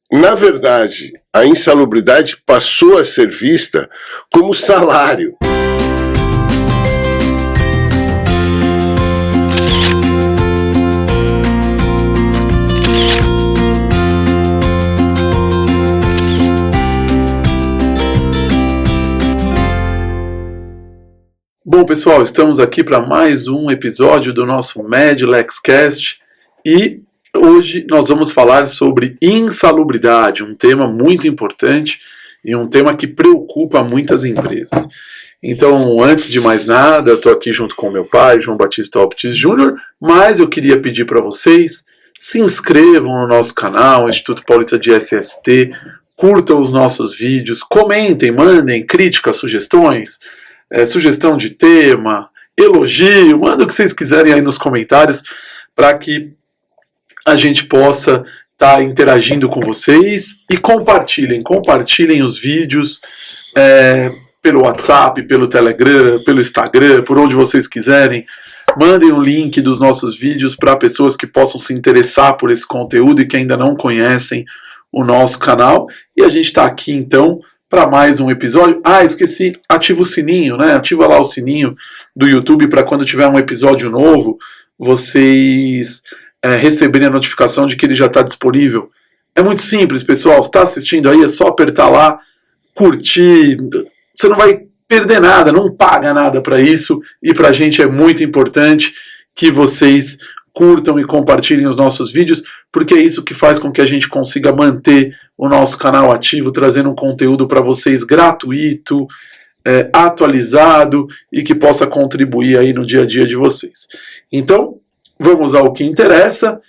na verdade, a insalubridade passou a ser vista como salário. Bom, pessoal, estamos aqui para mais um episódio do nosso MedLexCast e hoje nós vamos falar sobre insalubridade, um tema muito importante e um tema que preocupa muitas empresas. Então, antes de mais nada, eu estou aqui junto com meu pai, João Batista Optis Júnior, mas eu queria pedir para vocês, se inscrevam no nosso canal, Instituto Paulista de SST, curtam os nossos vídeos, comentem, mandem críticas, sugestões, sugestão de tema, elogio, manda o que vocês quiserem aí nos comentários para que a gente possa estar interagindo com vocês e compartilhem os vídeos pelo WhatsApp, pelo Telegram, pelo Instagram, por onde vocês quiserem. Mandem o link dos nossos vídeos para pessoas que possam se interessar por esse conteúdo e que ainda não conhecem o nosso canal. E a gente está aqui então para mais um episódio. Esqueci, ativa o sininho, né? Ativa lá o sininho do YouTube para quando tiver um episódio novo, vocês receberem a notificação de que ele já está disponível. É muito simples, pessoal. Está assistindo aí, é só apertar lá, curtir. Você não vai perder nada, não paga nada para isso. E para a gente é muito importante que vocês curtam e compartilhem os nossos vídeos, porque é isso que faz com que a gente consiga manter o nosso canal ativo, trazendo um conteúdo para vocês gratuito, atualizado e que possa contribuir aí no dia a dia de vocês. Então, vamos ao que interessa.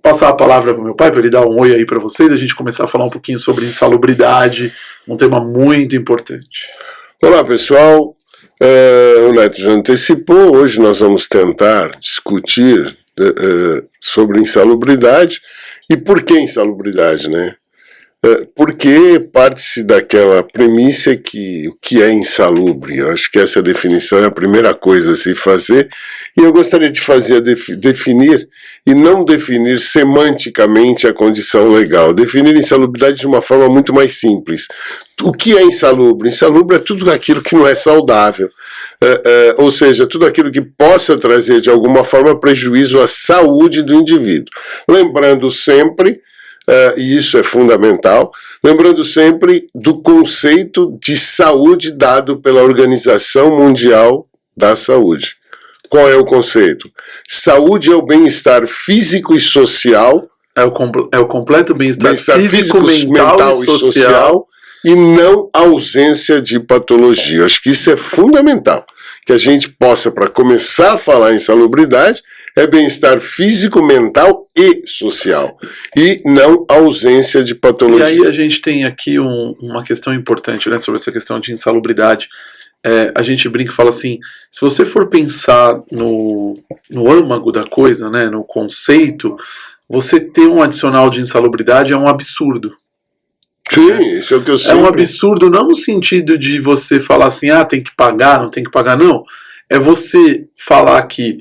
Passar a palavra para o meu pai, para ele dar um oi aí para vocês, a gente começar a falar um pouquinho sobre insalubridade, um tema muito importante. Olá, pessoal. O Neto já antecipou, hoje nós vamos tentar discutir sobre insalubridade e por que insalubridade, né? Porque parte-se daquela premissa que o que é insalubre. Eu acho que essa definição é a primeira coisa a se fazer e eu gostaria de fazer definir e não definir semanticamente a condição legal, definir insalubridade de uma forma muito mais simples. O que é insalubre? Insalubre é tudo aquilo que não é saudável, ou seja, tudo aquilo que possa trazer de alguma forma prejuízo à saúde do indivíduo. Lembrando sempre, e isso é fundamental, lembrando sempre do conceito de saúde dado pela Organização Mundial da Saúde. Qual é o conceito? Saúde é o bem-estar físico e social. É o completo bem-estar físico, mental e social e não ausência de patologia. Acho que isso é fundamental. Que a gente possa, para começar a falar em salubridade, é bem-estar físico, mental e social. E não ausência de patologia. E aí a gente tem aqui uma questão importante, né, sobre essa questão de insalubridade. A gente brinca e fala assim, se você for pensar no âmago da coisa, né, no conceito, você ter um adicional de insalubridade é um absurdo. Sim, isso é o que eu sempre... É um absurdo não no sentido de você falar assim, tem que pagar, não tem que pagar, não. É você falar que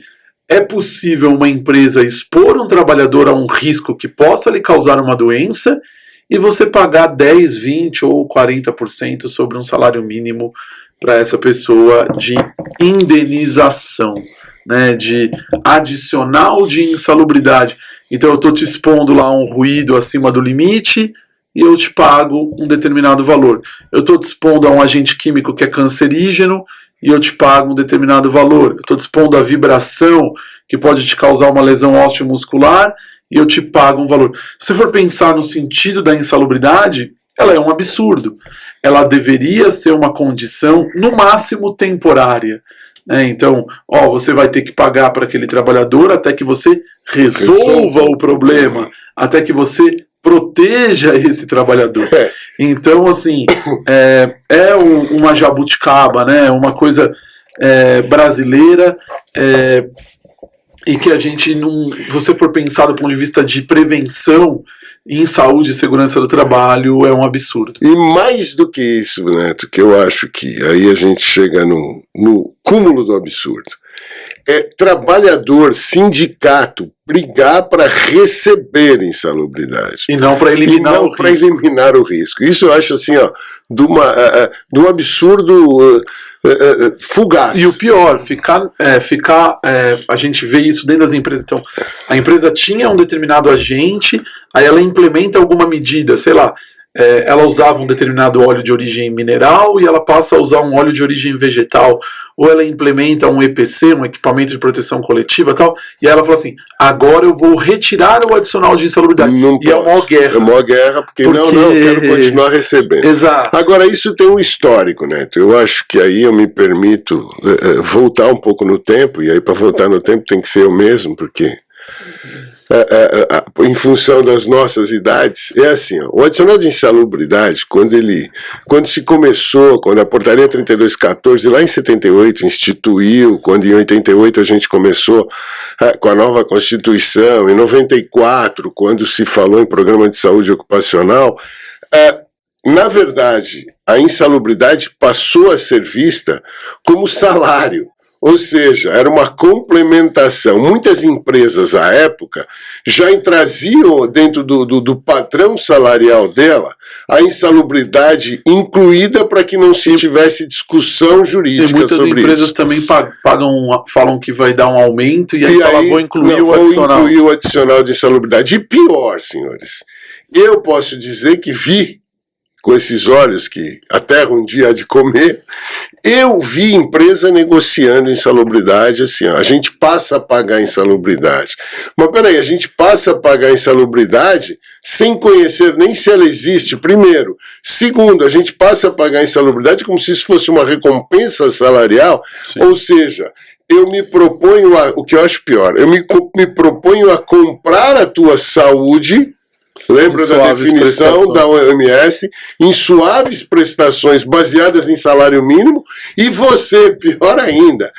é possível uma empresa expor um trabalhador a um risco que possa lhe causar uma doença e você pagar 10, 20 ou 40% sobre um salário mínimo para essa pessoa de indenização, né, de adicional de insalubridade. Então eu estou te expondo lá um ruído acima do limite e eu te pago um determinado valor. Eu estou te expondo a um agente químico que é cancerígeno e eu te pago um determinado valor. Eu estou te expondo a vibração que pode te causar uma lesão osteomuscular e eu te pago um valor. Se você for pensar no sentido da insalubridade, ela é um absurdo. Ela deveria ser uma condição, no máximo, temporária. Então, você vai ter que pagar para aquele trabalhador até que você resolva o problema, até que você proteja esse trabalhador. Então, assim, uma jabuticaba, né? Uma coisa brasileira, e que a gente não... Se você for pensar do ponto de vista de prevenção em saúde e segurança do trabalho, é um absurdo. E mais do que isso, Neto, que eu acho que aí a gente chega no cúmulo do absurdo, trabalhador, sindicato, brigar para receber insalubridade. E não para eliminar o risco. Isso eu acho assim, ó, de um absurdo fugaz. E o pior, a gente vê isso dentro das empresas. Então, a empresa tinha um determinado agente, aí ela implementa alguma medida, sei lá, ela usava um determinado óleo de origem mineral e ela passa a usar um óleo de origem vegetal, ou ela implementa um EPC, um equipamento de proteção coletiva e tal, e aí ela fala assim, agora eu vou retirar o adicional de insalubridade. Não e é uma guerra. É uma guerra, porque não, eu quero continuar recebendo. Exato. Agora, isso tem um histórico, Neto. Eu acho que aí eu me permito voltar um pouco no tempo, e aí para voltar no tempo tem que ser eu mesmo, porque... em função das nossas idades, é assim, ó, o adicional de insalubridade, quando se começou, quando a portaria 3214 lá em 78 instituiu, quando em 88 a gente começou com a nova Constituição, em 94, quando se falou em programa de saúde ocupacional, na verdade, a insalubridade passou a ser vista como salário. Ou seja, era uma complementação. Muitas empresas, à época, já traziam dentro do padrão salarial dela a insalubridade incluída para que não se tivesse discussão jurídica sobre isso. E muitas empresas também falam que vai dar um aumento e aí vou incluir o adicional. Vou incluir o adicional de insalubridade. E pior, senhores, eu posso dizer que vi, com esses olhos que a terra um dia há de comer, eu vi empresa negociando insalubridade assim, ó, a gente passa a pagar insalubridade. Mas peraí, a gente passa a pagar insalubridade sem conhecer nem se ela existe, primeiro. Segundo, a gente passa a pagar insalubridade como se isso fosse uma recompensa salarial. Sim. Ou seja, eu me proponho o que eu acho pior, eu me proponho a comprar a tua saúde. Lembra da definição da OMS, em suaves prestações baseadas em salário mínimo, e você, pior ainda,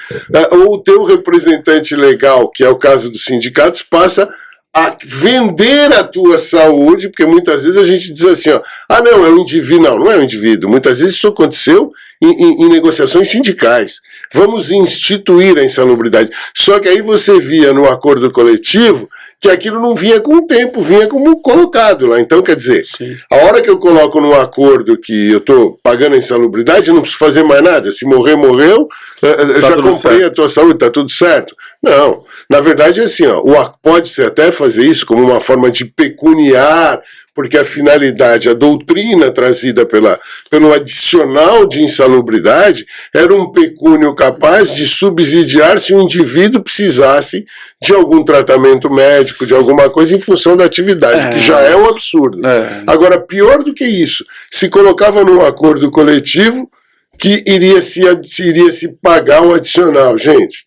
ou o teu representante legal, que é o caso dos sindicatos, passa a vender a tua saúde, porque muitas vezes a gente diz assim, ó, não, é um indivíduo. Não é um indivíduo. Muitas vezes isso aconteceu em negociações sindicais. Vamos instituir a insalubridade. Só que aí você via no acordo coletivo que aquilo não vinha com o tempo, vinha como colocado lá. Então, quer dizer, sim, a hora que eu coloco num acordo que eu estou pagando a insalubridade, eu não preciso fazer mais nada. Se morrer, morreu, eu já comprei a tua saúde, está tudo certo. Não, na verdade é assim, ó, pode-se até fazer isso como uma forma de pecuniar, porque a finalidade, a doutrina trazida pelo adicional de insalubridade era um pecúnio capaz de subsidiar se o indivíduo precisasse de algum tratamento médico, de alguma coisa em função da atividade, que já é um absurdo. Agora, pior do que isso, se colocava num acordo coletivo que iria se pagar o adicional. Gente,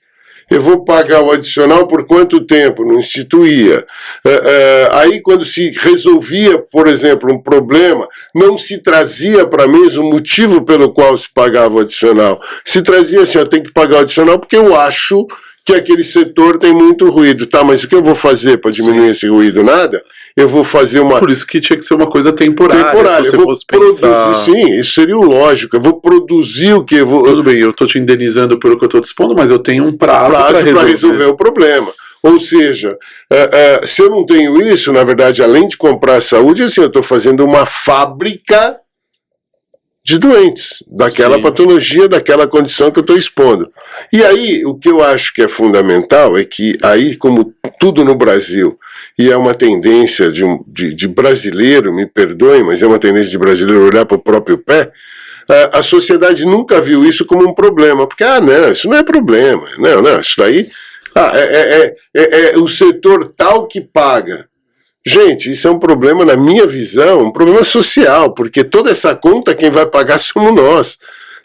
eu vou pagar o adicional por quanto tempo? Não instituía. Aí, quando se resolvia, por exemplo, um problema, não se trazia para a mesa o motivo pelo qual se pagava o adicional. Se trazia assim, tem que pagar o adicional porque eu acho que aquele setor tem muito ruído. Tá, mas o que eu vou fazer para diminuir esse ruído? Nada. Eu vou fazer uma... Por isso que tinha que ser uma coisa temporária. Se você fosse pensar... Sim, isso seria o lógico. Eu vou produzir o que eu vou... Tudo bem, eu estou te indenizando pelo que eu estou dispondo, mas eu tenho um prazo para resolver o problema. Ou seja, se eu não tenho isso, na verdade, além de comprar a saúde, assim, eu estou fazendo uma fábrica de doentes, daquela sim, patologia, daquela condição que eu estou expondo. E aí, o que eu acho que é fundamental é que aí, como tudo no Brasil, e é uma tendência de brasileiro, me perdoem, mas é uma tendência de brasileiro olhar para o próprio pé, a sociedade nunca viu isso como um problema, porque, não, isso não é problema, não, isso daí é o setor tal que paga. Gente, isso é um problema, na minha visão, um problema social, porque toda essa conta quem vai pagar somos nós.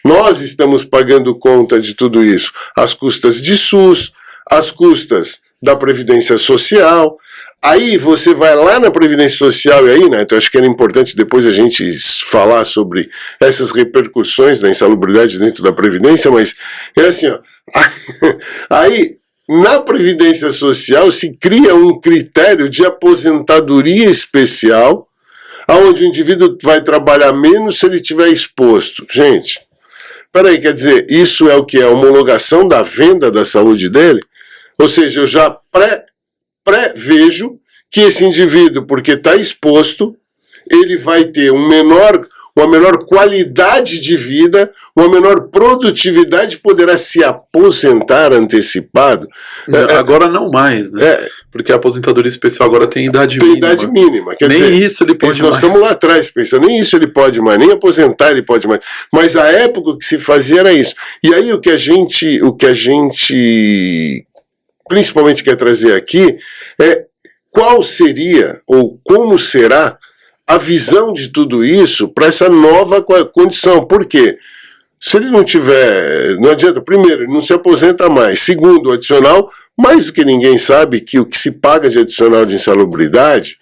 Nós estamos pagando conta de tudo isso, as custas de SUS, as custas da Previdência Social. Aí você vai lá na Previdência Social, e aí, né, então acho que era importante depois a gente falar sobre essas repercussões da insalubridade dentro da Previdência, mas é assim, ó, aí... Na Previdência Social se cria um critério de aposentadoria especial, onde o indivíduo vai trabalhar menos se ele estiver exposto. Gente, peraí, quer dizer, isso é o que? É a homologação da venda da saúde dele? Ou seja, eu já prevejo que esse indivíduo, porque está exposto, ele vai ter uma menor qualidade de vida, uma menor produtividade, poderá se aposentar antecipado. Agora não mais, né? Porque a aposentadoria especial agora tem idade mínima. Tem idade mínima. Quer nem dizer, isso ele pode mais. Nós estamos lá atrás pensando, nem isso ele pode mais, nem aposentar ele pode mais. Mas a época o que se fazia era isso. E aí o que a gente principalmente quer trazer aqui é qual seria ou como será a visão de tudo isso para essa nova condição. Por quê? Se ele não tiver, não adianta, primeiro, ele não se aposenta mais. Segundo, o adicional, mais do que ninguém sabe que o que se paga de adicional de insalubridade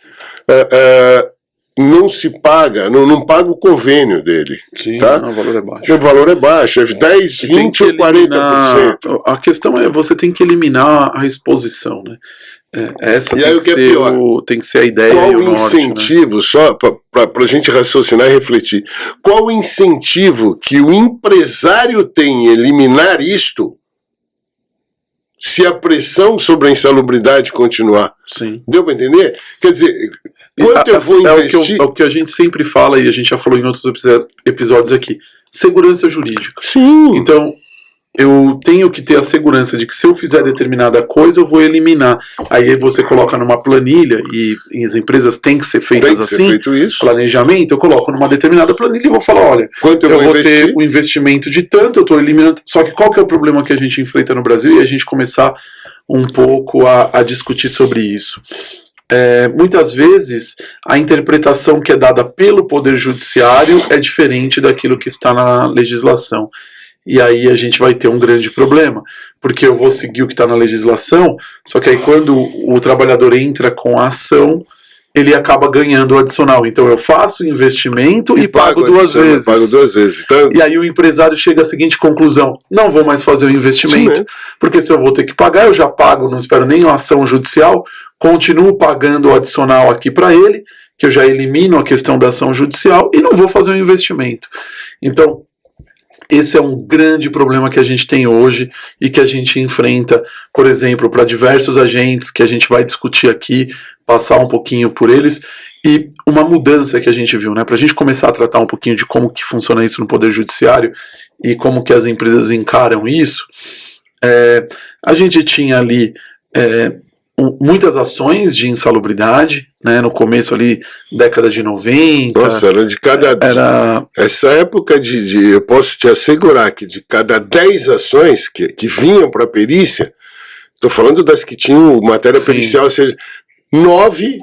não se paga, não paga o convênio dele. Sim, tá? O valor é baixo. O valor é baixo, é 10, 20 ou 40%. A questão é, você tem que eliminar a exposição, né? Essa e aí, tem que ser a ideia. Qual e o incentivo, norte, né? só para a gente raciocinar e refletir, qual o incentivo que o empresário tem em eliminar isto se a pressão sobre a insalubridade continuar? Sim. Deu para entender? Quer dizer, quanto eu vou investir... É o que a gente sempre fala, e a gente já falou em outros episódios aqui, segurança jurídica. Sim. Então, eu tenho que ter a segurança de que se eu fizer determinada coisa, eu vou eliminar. Aí você coloca numa planilha, e as empresas têm que ser feitas assim, feito isso. Planejamento, eu coloco numa determinada planilha e vou falar, olha, quanto eu vou ter o investimento de tanto, eu estou eliminando. Só que qual que é o problema que a gente enfrenta no Brasil? E a gente começar um pouco a discutir sobre isso. Muitas vezes a interpretação que é dada pelo Poder Judiciário é diferente daquilo que está na legislação. E aí a gente vai ter um grande problema, porque eu vou seguir o que está na legislação, só que aí quando o trabalhador entra com a ação, ele acaba ganhando o adicional. Então eu faço o investimento e pago duas vezes. Pago duas vezes. Então... E aí o empresário chega à seguinte conclusão: não vou mais fazer o investimento, porque se eu vou ter que pagar, eu já pago, não espero nem a ação judicial, continuo pagando o adicional aqui para ele, que eu já elimino a questão da ação judicial e não vou fazer o investimento. Então, esse é um grande problema que a gente tem hoje e que a gente enfrenta, por exemplo, para diversos agentes que a gente vai discutir aqui, passar um pouquinho por eles, e uma mudança que a gente viu, né? Para a gente começar a tratar um pouquinho de como que funciona isso no Poder Judiciário e como que as empresas encaram isso, a gente tinha ali muitas ações de insalubridade, né, no começo ali, década de 90. Nossa, era de cada... Essa época eu posso te assegurar que de cada 10 ações que vinham para a perícia, estou falando das que tinham matéria pericial, ou seja, 9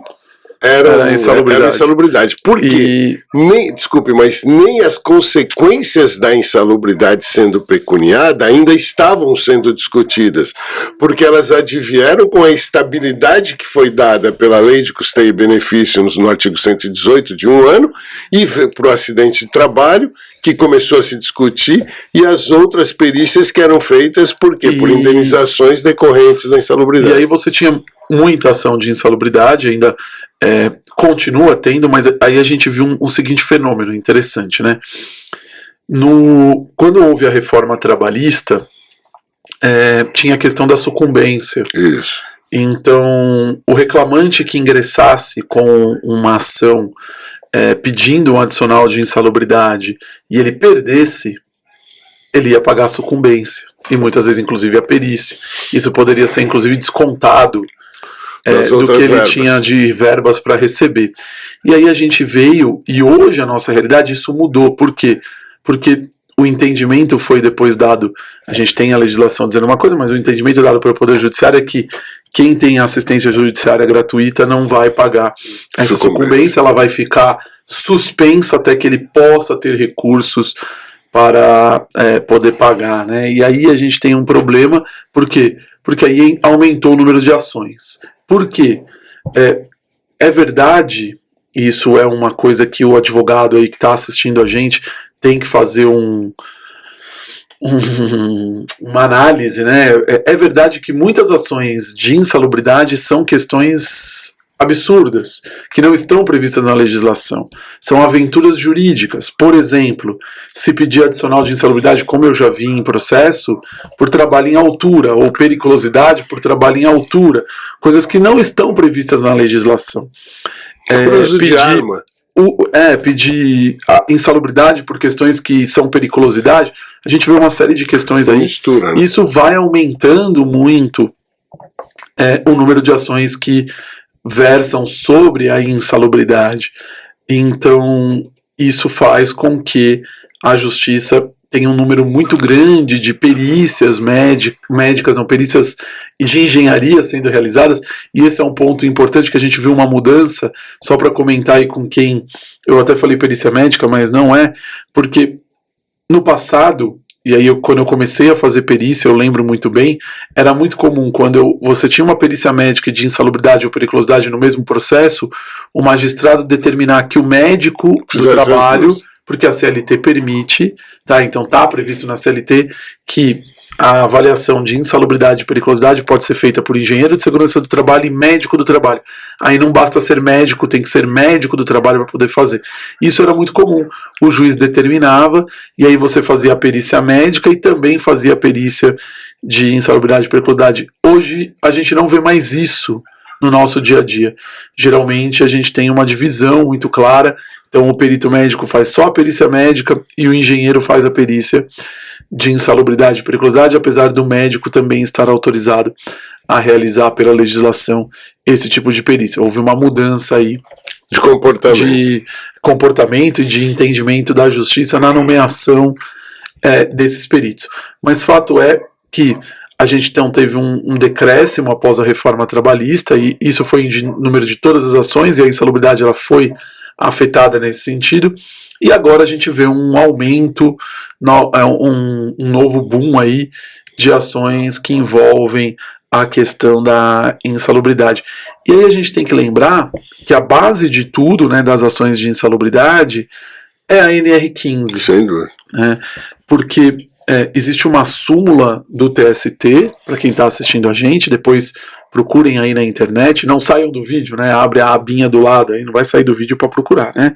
era insalubridade. Por quê? Desculpe, mas nem as consequências da insalubridade sendo pecuniada ainda estavam sendo discutidas, porque elas advieram com a estabilidade que foi dada pela Lei de Custeio e Benefício no artigo 118 de 1 ano, e para o acidente de trabalho, que começou a se discutir, e as outras perícias que eram feitas por quê? Por indenizações decorrentes da insalubridade. E aí você tinha muita ação de insalubridade, ainda continua tendo, mas aí a gente viu um seguinte fenômeno interessante, né? Quando houve a reforma trabalhista, tinha a questão da sucumbência. Isso. Então, o reclamante que ingressasse com uma ação pedindo um adicional de insalubridade e ele perdesse, ele ia pagar a sucumbência, e muitas vezes inclusive a perícia. Isso poderia ser inclusive descontado do que ele tinha de verbas para receber. E aí a gente veio, e hoje a nossa realidade, isso mudou. Por quê? Porque o entendimento foi depois dado, a gente tem a legislação dizendo uma coisa, mas o entendimento dado pelo Poder Judiciário é que quem tem assistência judiciária gratuita não vai pagar essa sucumbência, ela vai ficar suspensa até que ele possa ter recursos para poder pagar, né? E aí a gente tem um problema, por quê? Porque aí aumentou o número de ações. Por quê? É verdade, isso é uma coisa que o advogado aí que está assistindo a gente tem que fazer uma análise, né? É verdade que muitas ações de insalubridade são questões absurdas, que não estão previstas na legislação. São aventuras jurídicas. Por exemplo, se pedir adicional de insalubridade, como eu já vi em processo, por trabalho em altura, ou periculosidade por trabalho em altura, coisas que não estão previstas na legislação. Pedir a insalubridade por questões que são periculosidade, a gente vê uma série de questões aí. Mistura, né? Isso vai aumentando muito o número de ações que versam sobre a insalubridade. Então, isso faz com que a justiça tenha um número muito grande de perícias médicas, não, perícias de engenharia sendo realizadas, e esse é um ponto importante que a gente viu uma mudança, só para comentar aí com quem, eu até falei perícia médica, mas não é, porque no passado, e aí quando eu comecei a fazer perícia, eu lembro muito bem, era muito comum quando você tinha uma perícia médica de insalubridade ou periculosidade no mesmo processo, o magistrado determinar que o médico do trabalho, porque a CLT permite, tá? Então está previsto na CLT que a avaliação de insalubridade e periculosidade pode ser feita por engenheiro de segurança do trabalho e médico do trabalho. Aí não basta ser médico, tem que ser médico do trabalho para poder fazer. Isso era muito comum. O juiz determinava, e aí você fazia a perícia médica e também fazia a perícia de insalubridade e periculosidade. Hoje a gente não vê mais isso no nosso dia a dia. Geralmente a gente tem uma divisão muito clara, então o perito médico faz só a perícia médica e o engenheiro faz a perícia de insalubridade e periculosidade, apesar do médico também estar autorizado a realizar pela legislação esse tipo de perícia. Houve uma mudança aí de comportamento e de entendimento da justiça na nomeação desses peritos. Mas fato é que a gente então teve um decréscimo após a reforma trabalhista, e isso foi em número de todas as ações, e a insalubridade ela foi afetada nesse sentido, e agora a gente vê um aumento, um novo boom aí de ações que envolvem a questão da insalubridade. E aí a gente tem que lembrar que a base de tudo, né, das ações de insalubridade é a NR15. Sem dúvida. Né, porque existe uma súmula do TST, para quem está assistindo a gente, depois procurem aí na internet, não saiam do vídeo, né? Abre a abinha do lado aí, não vai sair do vídeo para procurar, né?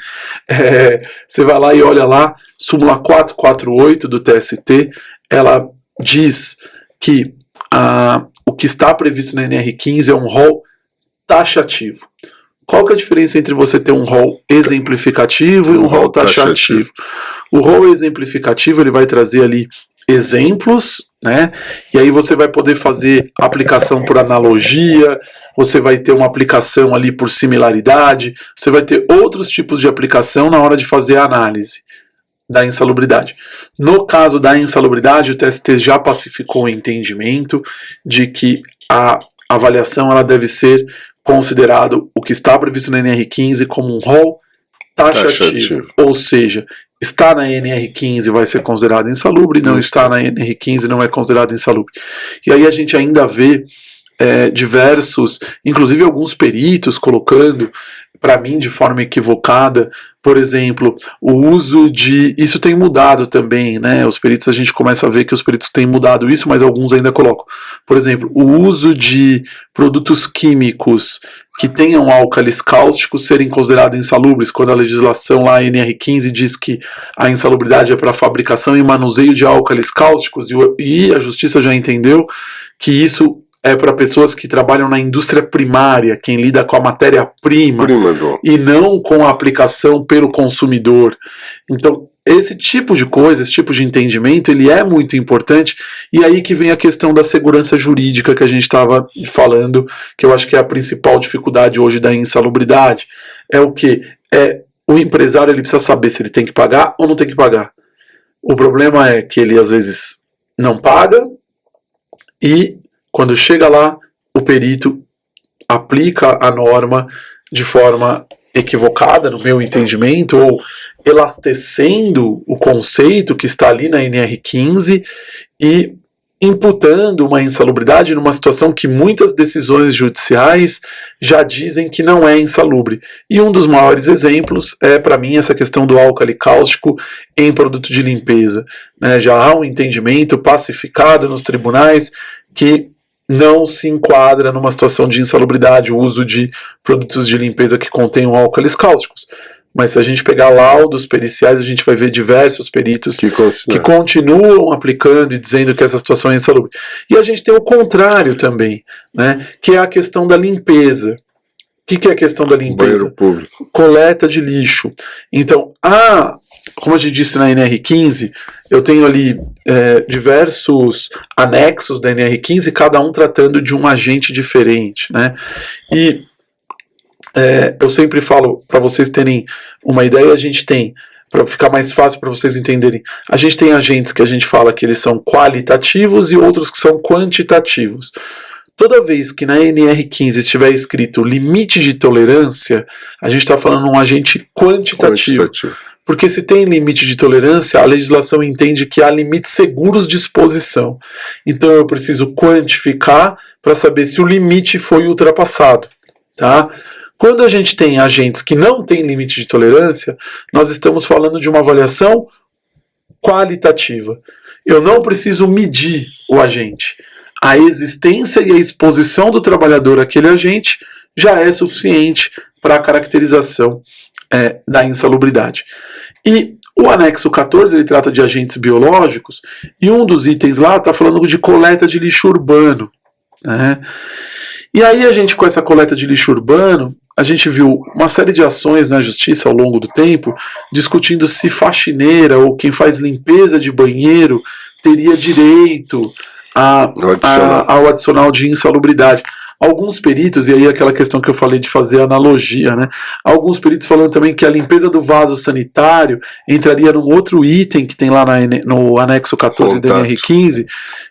Você vai lá e olha lá, súmula 448 do TST, ela diz que o que está previsto na NR15 é um rol taxativo. Qual que é a diferença entre você ter um rol exemplificativo e um rol taxativo? O rol exemplificativo ele vai trazer ali exemplos, né? E aí você vai poder fazer aplicação por analogia, você vai ter uma aplicação ali por similaridade, você vai ter outros tipos de aplicação na hora de fazer a análise da insalubridade. No caso da insalubridade, o TST já pacificou o entendimento de que a avaliação ela deve ser considerado o que está previsto na NR15 como um rol taxativo. Ou seja, está na NR15 vai ser considerado insalubre, não está na NR15 não é considerado insalubre. E aí a gente ainda vê diversos, inclusive alguns peritos colocando, para mim de forma equivocada, por exemplo, o uso de... Isso tem mudado também, né? Os peritos, a gente começa a ver que os peritos têm mudado isso, mas alguns ainda colocam. Por exemplo, o uso de produtos químicos que tenham álcalis cáusticos serem considerados insalubres, quando a legislação lá, a NR15, diz que a insalubridade é para fabricação e manuseio de álcalis cáusticos, e a justiça já entendeu que isso é para pessoas que trabalham na indústria primária, quem lida com a matéria-prima e não com a aplicação pelo consumidor. Então, esse tipo de coisa, esse tipo de entendimento, ele é muito importante, e aí que vem a questão da segurança jurídica que a gente estava falando, que eu acho que é a principal dificuldade hoje da insalubridade. É o quê? O empresário ele precisa saber se ele tem que pagar ou não tem que pagar. O problema é que ele às vezes não paga, e quando chega lá, o perito aplica a norma de forma equivocada, no meu entendimento, ou elastecendo o conceito que está ali na NR15 e imputando uma insalubridade numa situação que muitas decisões judiciais já dizem que não é insalubre. E um dos maiores exemplos é, para mim, essa questão do álcali cáustico em produto de limpeza. Já há um entendimento pacificado nos tribunais que não se enquadra numa situação de insalubridade o uso de produtos de limpeza que contenham álcalis cáusticos. Mas se a gente pegar laudos periciais, a gente vai ver diversos peritos que continuam aplicando e dizendo que essa situação é insalubre. E a gente tem o contrário também, né, que é a questão da limpeza. O que é a questão da limpeza? Banheiro público. Coleta de lixo. Então, como a gente disse na NR15, eu tenho ali diversos anexos da NR15, cada um tratando de um agente diferente, né? E eu sempre falo, para vocês terem uma ideia, a gente tem, para ficar mais fácil para vocês entenderem, a gente tem agentes que a gente fala que eles são qualitativos e outros que são quantitativos. Toda vez que na NR15 estiver escrito limite de tolerância, a gente está falando de um agente quantitativo. Porque se tem limite de tolerância, a legislação entende que há limites seguros de exposição. Então eu preciso quantificar para saber se o limite foi ultrapassado. Tá? Quando a gente tem agentes que não têm limite de tolerância, nós estamos falando de uma avaliação qualitativa. Eu não preciso medir o agente. A existência e a exposição do trabalhador àquele agente já é suficiente para a caracterização da insalubridade. E o anexo 14 ele trata de agentes biológicos e um dos itens lá está falando de coleta de lixo urbano, né? E aí a gente, com essa coleta de lixo urbano, a gente viu uma série de ações na justiça ao longo do tempo discutindo se faxineira ou quem faz limpeza de banheiro teria direito ao adicional de insalubridade. Alguns peritos, e aí aquela questão que eu falei de fazer analogia, né? Alguns peritos falando também que a limpeza do vaso sanitário entraria num outro item que tem lá no anexo 14 da NR15,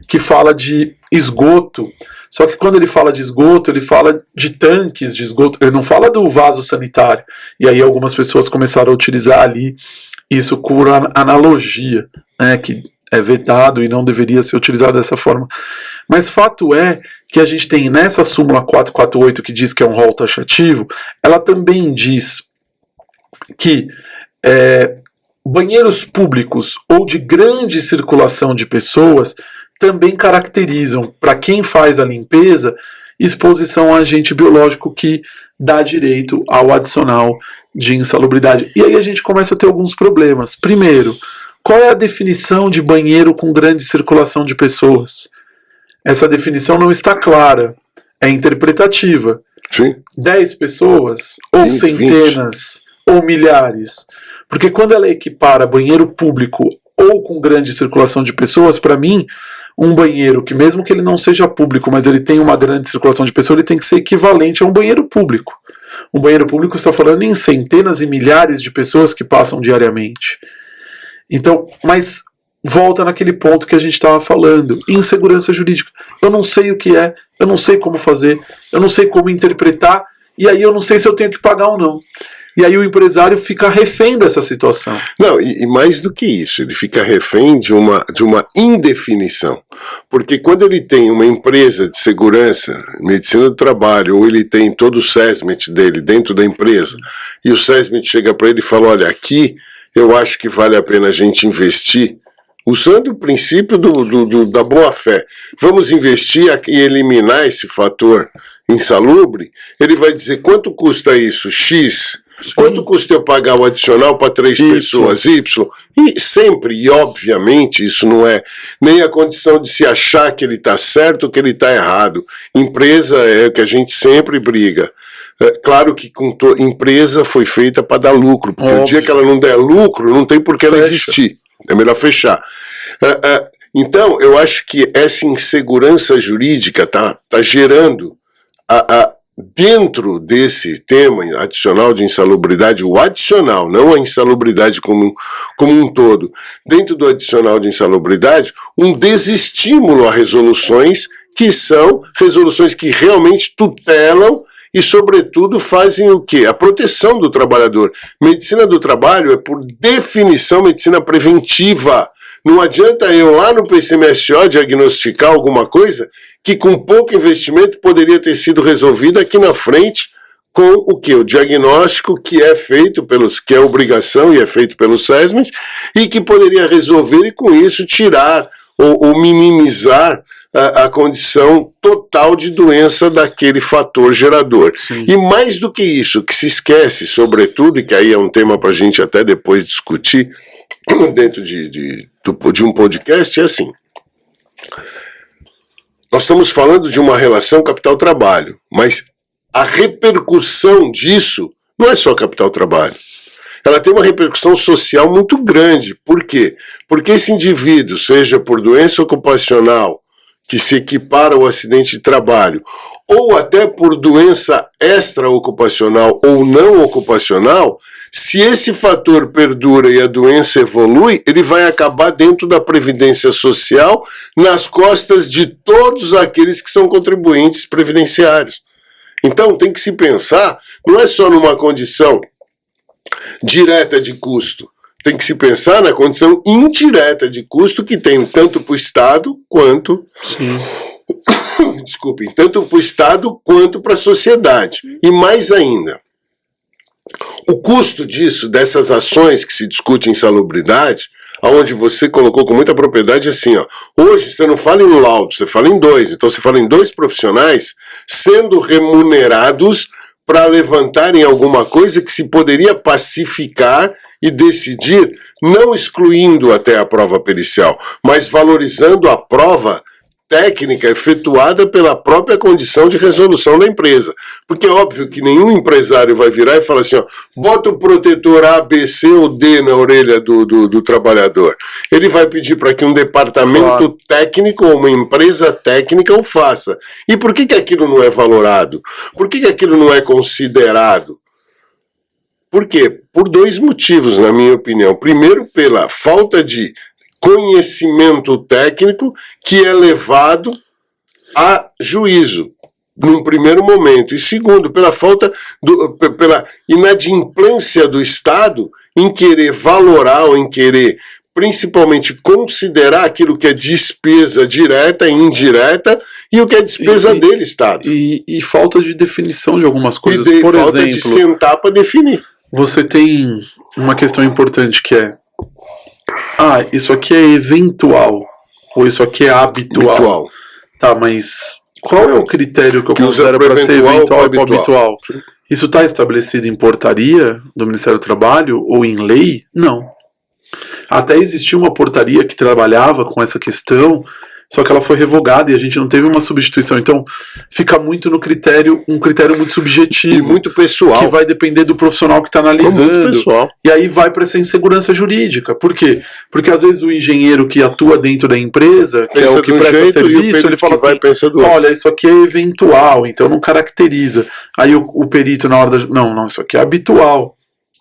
que fala de esgoto. Só que quando ele fala de esgoto, ele fala de tanques de esgoto, ele não fala do vaso sanitário. E aí algumas pessoas começaram a utilizar ali isso por analogia, né? Que é vetado e não deveria ser utilizado dessa forma. Mas fato é que a gente tem nessa súmula 448 que diz que é um rol taxativo, ela também diz que banheiros públicos ou de grande circulação de pessoas também caracterizam, para quem faz a limpeza, exposição a agente biológico que dá direito ao adicional de insalubridade. E aí a gente começa a ter alguns problemas. Primeiro, qual é a definição de banheiro com grande circulação de pessoas? Essa definição não está clara, é interpretativa. Sim. 10 pessoas, ou 15, centenas, 20. Ou milhares. Porque quando ela equipara banheiro público ou com grande circulação de pessoas, para mim, um banheiro que mesmo que ele não seja público, mas ele tem uma grande circulação de pessoas, ele tem que ser equivalente a um banheiro público. Um banheiro público está falando em centenas e milhares de pessoas que passam diariamente. Então, mas volta naquele ponto que a gente estava falando, insegurança jurídica. Eu não sei o que é, eu não sei como fazer, eu não sei como interpretar, e aí eu não sei se eu tenho que pagar ou não. E aí o empresário fica refém dessa situação. Não, e mais do que isso, ele fica refém de uma indefinição. Porque quando ele tem uma empresa de segurança, medicina do trabalho, ou ele tem todo o SESMIT dele dentro da empresa, e o SESMIT chega para ele e fala, olha, aqui eu acho que vale a pena a gente investir, usando o princípio da boa-fé. Vamos investir e eliminar esse fator insalubre. Ele vai dizer, quanto custa isso? X. Sim. Quanto custa eu pagar o adicional para 3 pessoas? Y. E sempre, e obviamente, isso não é nem a condição de se achar que ele está certo ou que ele está errado. Empresa é o que a gente sempre briga. Claro que empresa foi feita para dar lucro, porque o dia que ela não der lucro, não tem por que ela existir. É melhor fechar. Então, eu acho que essa insegurança jurídica está gerando, dentro desse tema adicional de insalubridade, o adicional, não a insalubridade como um todo, dentro do adicional de insalubridade, um desestímulo a resoluções que são resoluções que realmente tutelam e, sobretudo, fazem o quê? A proteção do trabalhador. Medicina do trabalho é, por definição, medicina preventiva. Não adianta eu lá no PCMSO diagnosticar alguma coisa que com pouco investimento poderia ter sido resolvida aqui na frente com o quê? O diagnóstico que é feito que é obrigação e é feito pelo SESMIT e que poderia resolver e com isso tirar ou minimizar a condição total de doença daquele fator gerador. Sim. E mais do que isso, que se esquece, sobretudo, e que aí é um tema para a gente até depois discutir dentro de um podcast, é assim. Nós estamos falando de uma relação capital-trabalho, mas a repercussão disso não é só capital-trabalho. Ela tem uma repercussão social muito grande. Por quê? Porque esse indivíduo, seja por doença ocupacional, que se equipara ao acidente de trabalho, ou até por doença extra-ocupacional ou não ocupacional, se esse fator perdura e a doença evolui, ele vai acabar dentro da Previdência Social, nas costas de todos aqueles que são contribuintes previdenciários. Então tem que se pensar, não é só numa condição direta de custo, tem que se pensar na condição indireta de custo que tem tanto para o Estado quanto... Sim. Desculpem, tanto para o Estado quanto para a sociedade. E mais ainda, o custo disso, dessas ações que se discute em insalubridade, onde você colocou com muita propriedade assim, ó, hoje você não fala em um laudo, você fala em dois. Então você fala em dois profissionais sendo remunerados para levantarem alguma coisa que se poderia pacificar e decidir, não excluindo até a prova pericial, mas valorizando a prova técnica efetuada pela própria condição de resolução da empresa. Porque é óbvio que nenhum empresário vai virar e falar assim, ó, bota o protetor A, B, C ou D na orelha do trabalhador. Ele vai pedir para que um departamento técnico ou uma empresa técnica o faça. E por que aquilo não é valorado? Por que aquilo não é considerado? Por quê? Por dois motivos, na minha opinião. Primeiro, pela falta de conhecimento técnico que é levado a juízo num primeiro momento, e segundo, pela pela inadimplência do Estado em querer valorar ou em querer principalmente considerar aquilo que é despesa direta e indireta e o que é despesa dele, Estado. E falta de definição de algumas coisas. E por falta exemplo, de sentar para definir. Você tem uma questão importante que é isso aqui é eventual, ou isso aqui é habitual. Tá, mas qual é o critério que eu considero para ser eventual ou habitual? Isso está estabelecido em portaria do Ministério do Trabalho ou em lei? Não. Até existia uma portaria que trabalhava com essa questão, só que ela foi revogada e a gente não teve uma substituição. Então, fica muito no critério, um critério muito subjetivo. E muito pessoal. Que vai depender do profissional que está analisando. Muito pessoal. E aí vai para essa insegurança jurídica. Por quê? Porque às vezes o engenheiro que atua dentro da empresa, que pensa é o que presta serviço, ele fala assim, olha, isso aqui é eventual, então não caracteriza. Aí o perito na hora da... Não, isso aqui é habitual.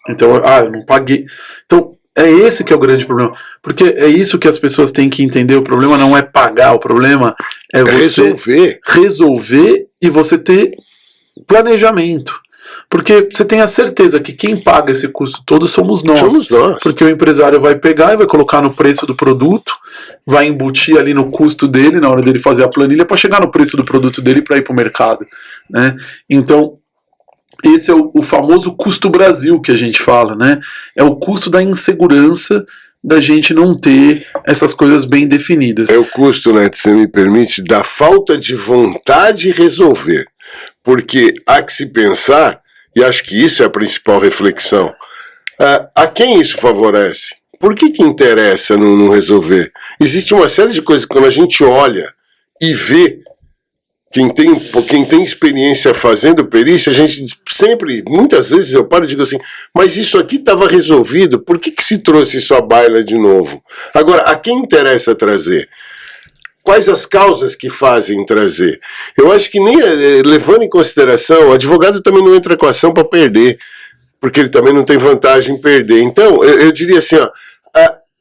Então, eu não paguei. Então, é esse que é o grande problema. Porque é isso que as pessoas têm que entender. O problema não é pagar, o problema é você resolver e você ter planejamento. Porque você tem a certeza que quem paga esse custo todo somos nós. Somos nós. Porque o empresário vai pegar e vai colocar no preço do produto, vai embutir ali no custo dele, na hora dele fazer a planilha, para chegar no preço do produto dele para ir para o mercado, né? Então, esse é o famoso custo Brasil que a gente fala, né? É o custo da insegurança da gente não ter essas coisas bem definidas. É o custo, né, se me permite, da falta de vontade de resolver. Porque há que se pensar, e acho que isso é a principal reflexão, a quem isso favorece? Por que interessa não resolver? Existe uma série de coisas que quando a gente olha e vê, quem tem experiência fazendo perícia, a gente sempre, muitas vezes eu paro e digo assim, mas isso aqui estava resolvido, por que se trouxe isso à baila de novo? Agora, a quem interessa trazer? Quais as causas que fazem trazer? Eu acho que nem levando em consideração, o advogado também não entra com a ação para perder, porque ele também não tem vantagem em perder. Então, eu diria assim,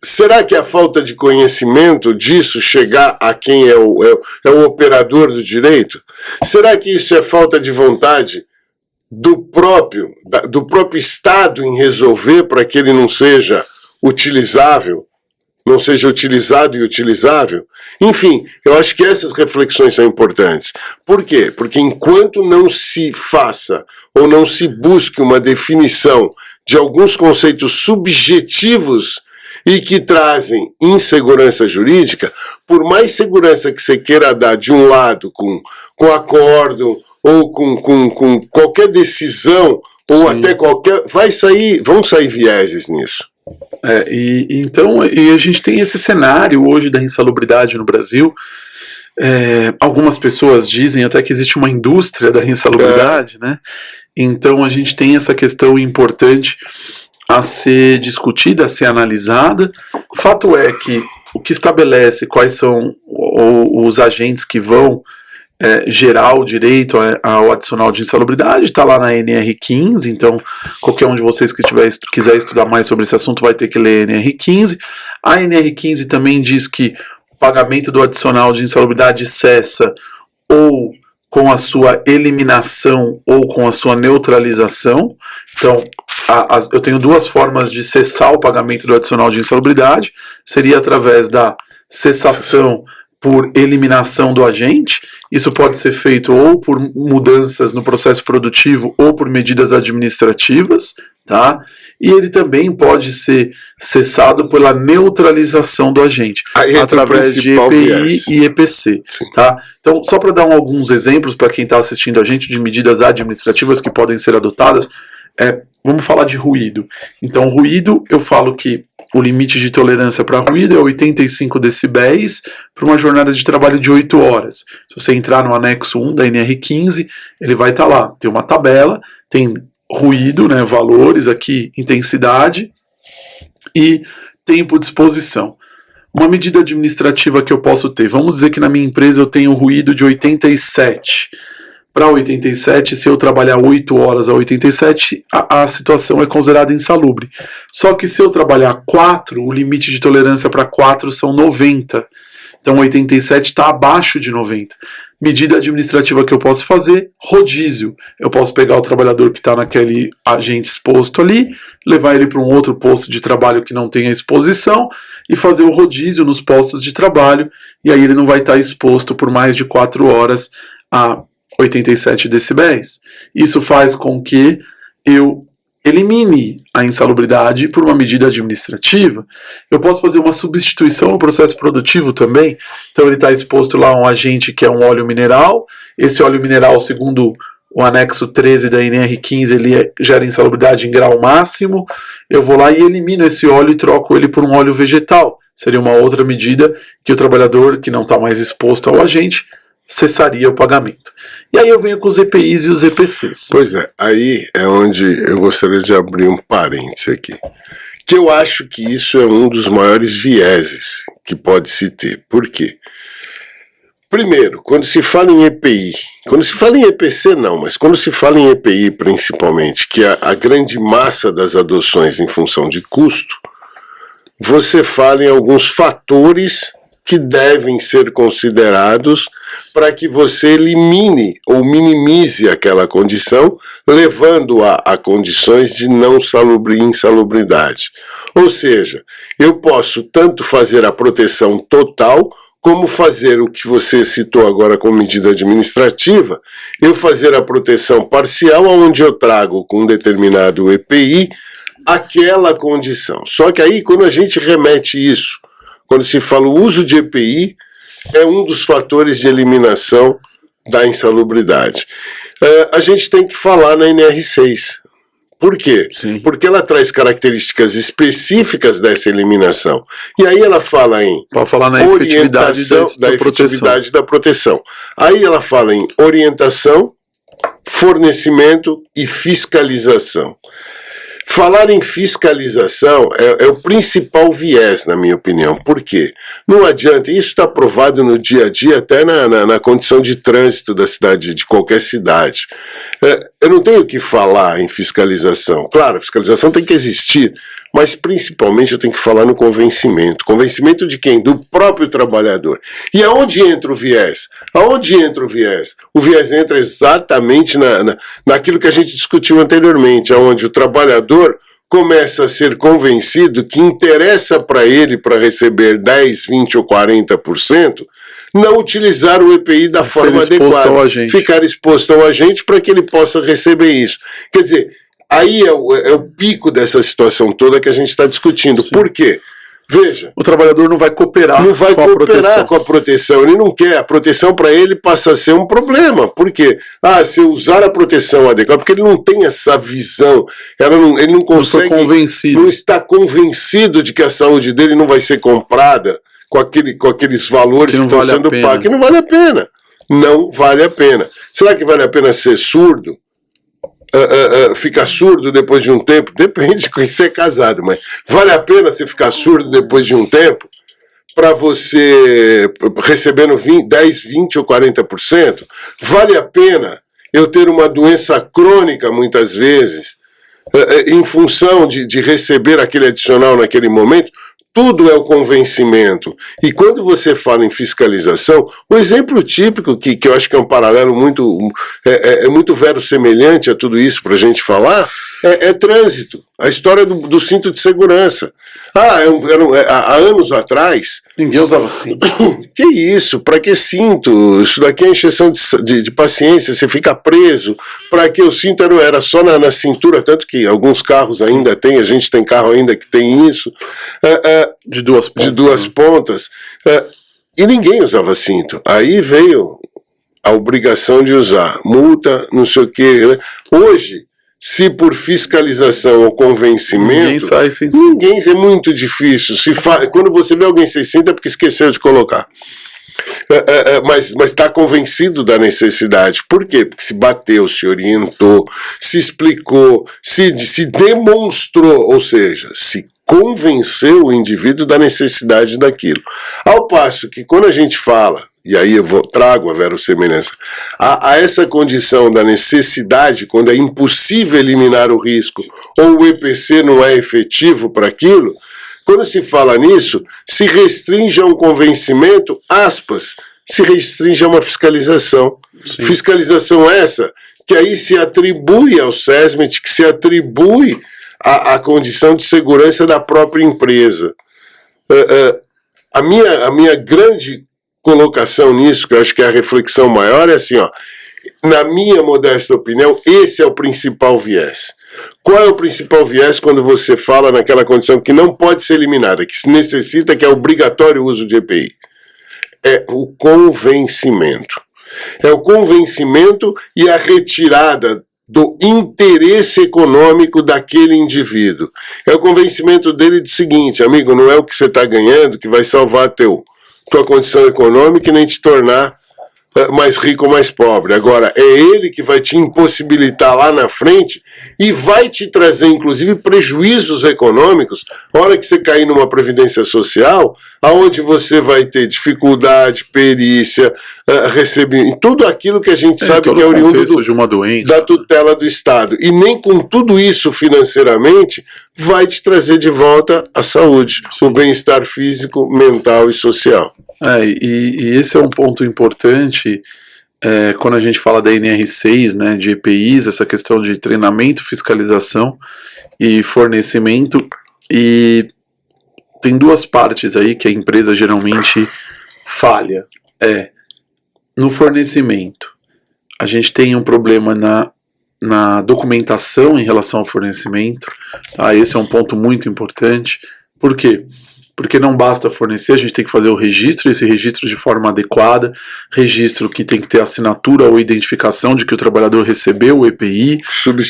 será que a falta de conhecimento disso chegar a quem é o operador do direito? Será que isso é falta de vontade do próprio Estado em resolver para que ele não seja utilizável, não seja utilizado e utilizável? Enfim, eu acho que essas reflexões são importantes. Por quê? Porque enquanto não se faça ou não se busque uma definição de alguns conceitos subjetivos e que trazem insegurança jurídica, por mais segurança que você queira dar de um lado com acórdão ou com qualquer decisão, ou Sim. até vão sair vieses nisso. Então a gente tem esse cenário hoje da insalubridade no Brasil. Algumas pessoas dizem até que existe uma indústria da insalubridade, né? Então a gente tem essa questão importante a ser discutida, a ser analisada. Fato é que o que estabelece quais são os agentes que vão gerar o direito ao adicional de insalubridade está lá na NR15, então qualquer um de vocês que quiser estudar mais sobre esse assunto vai ter que ler a NR15. A NR15 também diz que o pagamento do adicional de insalubridade cessa ou com a sua eliminação ou com a sua neutralização. Então, eu tenho duas formas de cessar o pagamento do adicional de insalubridade. Seria através da cessação por eliminação do agente. Isso pode ser feito ou por mudanças no processo produtivo ou por medidas administrativas, tá? E ele também pode ser cessado pela neutralização do agente, através de EPI e EPC, tá? Então, só para dar alguns exemplos para quem está assistindo a gente de medidas administrativas que podem ser adotadas, vamos falar de ruído. Então, ruído, eu falo que o limite de tolerância para ruído é 85 decibéis para uma jornada de trabalho de 8 horas. Se você entrar no anexo 1 da NR15, ele vai estar lá. Tem uma tabela, tem ruído, né, valores aqui, intensidade e tempo de exposição. Uma medida administrativa que eu posso ter, vamos dizer que na minha empresa eu tenho ruído de 87. Para 87, se eu trabalhar 8 horas a 87, a situação é considerada insalubre. Só que se eu trabalhar 4, o limite de tolerância para 4 são 90. Então 87 está abaixo de 90. Medida administrativa que eu posso fazer, rodízio. Eu posso pegar o trabalhador que está naquele agente exposto ali, levar ele para um outro posto de trabalho que não tenha exposição e fazer o rodízio nos postos de trabalho, e aí ele não vai estar exposto por mais de 4 horas a 87 decibéis. Isso faz com que eu elimine a insalubridade por uma medida administrativa. Eu posso fazer uma substituição no processo produtivo também. Então ele está exposto lá a um agente que é um óleo mineral. Esse óleo mineral, segundo o anexo 13 da NR15, ele gera insalubridade em grau máximo. Eu vou lá e elimino esse óleo e troco ele por um óleo vegetal. Seria uma outra medida que o trabalhador que não está mais exposto ao agente cessaria o pagamento. E aí eu venho com os EPIs e os EPCs. Pois é, aí é onde eu gostaria de abrir um parênteses aqui. Que eu acho que isso é um dos maiores vieses que pode se ter. Por quê? Primeiro, quando se fala em EPI, quando se fala em EPC não, mas quando se fala em EPI principalmente, que é a grande massa das adoções em função de custo, você fala em alguns fatores que devem ser considerados para que você elimine ou minimize aquela condição, levando-a a condições de insalubridade. Ou seja, eu posso tanto fazer a proteção total, como fazer o que você citou agora como medida administrativa, eu fazer a proteção parcial, onde eu trago com um determinado EPI aquela condição. Só que aí, quando a gente remete isso, quando se fala o uso de EPI, é um dos fatores de eliminação da insalubridade. A gente tem que falar na NR6. Por quê? Sim. Porque ela traz características específicas dessa eliminação. E aí ela fala em orientação da efetividade da proteção. Aí ela fala em orientação, fornecimento e fiscalização. Falar em fiscalização é o principal viés, na minha opinião. Por quê? Não adianta, isso está provado no dia a dia, até na condição de trânsito da cidade, de qualquer cidade. Eu não tenho que falar em fiscalização. Claro, a fiscalização tem que existir, mas principalmente eu tenho que falar no convencimento. Convencimento de quem? Do próprio trabalhador. E aonde entra o viés? Aonde entra o viés? O viés entra exatamente naquilo que a gente discutiu anteriormente, onde o trabalhador começa a ser convencido que interessa para ele, para receber 10, 20 ou 40%, não utilizar o EPI da forma adequada, ficar exposto ao agente para que ele possa receber isso. Quer dizer, aí é o pico dessa situação toda que a gente está discutindo. Sim. Por quê? Veja, o trabalhador não vai cooperar, não vai com a cooperar proteção. com a proteção, ele não quer. A proteção para ele passa a ser um problema. Por quê? Se eu usar a proteção adequada, porque ele não tem essa visão, ele não consegue, não está convencido de que a saúde dele não vai ser comprada com aqueles valores que estão sendo pagos, que não vale a pena. Não vale a pena. Será que vale a pena ser surdo? Ficar surdo depois de um tempo? Depende de quem você é casado, mas vale a pena você ficar surdo depois de um tempo para você recebendo 10, 20 ou 40%? Vale a pena eu ter uma doença crônica muitas vezes em função de receber aquele adicional naquele momento? Tudo é o convencimento. E quando você fala em fiscalização, o exemplo típico, que eu acho que é um paralelo muito verossemelhante a tudo isso para a gente falar, é trânsito. A história do cinto de segurança. Há anos atrás... Ninguém usava cinto. Que isso? Para que cinto? Isso daqui é encheção de paciência, você fica preso. Para que o cinto era só na cintura, tanto que alguns carros ainda tem, a gente tem carro ainda que tem isso. De duas pontas. De duas pontas. E ninguém usava cinto. Aí veio a obrigação de usar. Multa, não sei o quê. Hoje, se por fiscalização ou convencimento, ninguém sai sem cinto. É muito difícil. Quando você vê alguém sem cinto é porque esqueceu de colocar. Mas está convencido da necessidade. Por quê? Porque se bateu, se orientou, se explicou, se demonstrou, ou seja, se convenceu o indivíduo da necessidade daquilo. Ao passo que quando a gente fala, e aí trago a verossemelhança, a essa condição da necessidade, quando é impossível eliminar o risco, ou o EPC não é efetivo para aquilo, quando se fala nisso, se restringe a um convencimento, aspas, se restringe a uma fiscalização. Sim. Fiscalização essa que aí se atribui ao SESMIT, que se atribui à condição de segurança da própria empresa. A minha grande colocação nisso, que eu acho que é a reflexão maior, é assim, na minha modesta opinião, esse é o principal viés. Qual é o principal viés quando você fala naquela condição que não pode ser eliminada, que se necessita, que é obrigatório o uso de EPI? É o convencimento. É o convencimento e a retirada do interesse econômico daquele indivíduo. É o convencimento dele do seguinte, amigo, não é o que você está ganhando que vai salvar tua condição econômica e nem te tornar mais rico ou mais pobre. Agora, é ele que vai te impossibilitar lá na frente e vai te trazer, inclusive, prejuízos econômicos na hora que você cair numa previdência social, aonde você vai ter dificuldade, perícia, receber tudo aquilo que a gente sabe que é oriundo de uma doença, da tutela do Estado. E nem com tudo isso financeiramente vai te trazer de volta a saúde, o bem-estar físico, mental e social. E esse é um ponto importante quando a gente fala da NR6, né, de EPIs, essa questão de treinamento, fiscalização e fornecimento. E tem duas partes aí que a empresa geralmente falha. No fornecimento, a gente tem um problema na documentação em relação ao fornecimento. Tá? Esse é um ponto muito importante. Por quê? Porque não basta fornecer, a gente tem que fazer o registro, esse registro de forma adequada, registro que tem que ter assinatura ou identificação de que o trabalhador recebeu o EPI,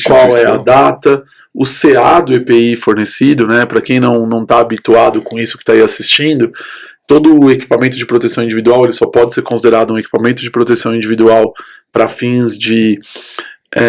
qual é a data, o CA do EPI fornecido, né? Para quem não está habituado com isso que está aí assistindo, todo o equipamento de proteção individual ele só pode ser considerado um equipamento de proteção individual para fins de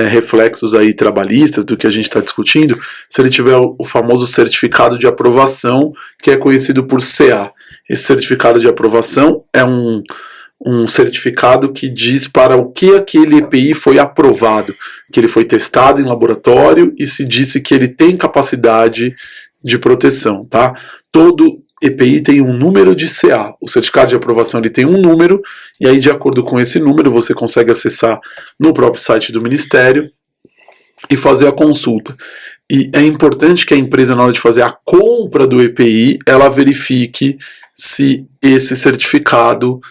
reflexos aí trabalhistas do que a gente está discutindo, se ele tiver o famoso certificado de aprovação, que é conhecido por CA. Esse certificado de aprovação é um certificado que diz para o que aquele EPI foi aprovado, que ele foi testado em laboratório e se disse que ele tem capacidade de proteção, tá? Todo EPI tem um número de CA, o certificado de aprovação ele tem um número, e aí de acordo com esse número você consegue acessar no próprio site do Ministério e fazer a consulta. E é importante que a empresa, na hora de fazer a compra do EPI, ela verifique se esse certificado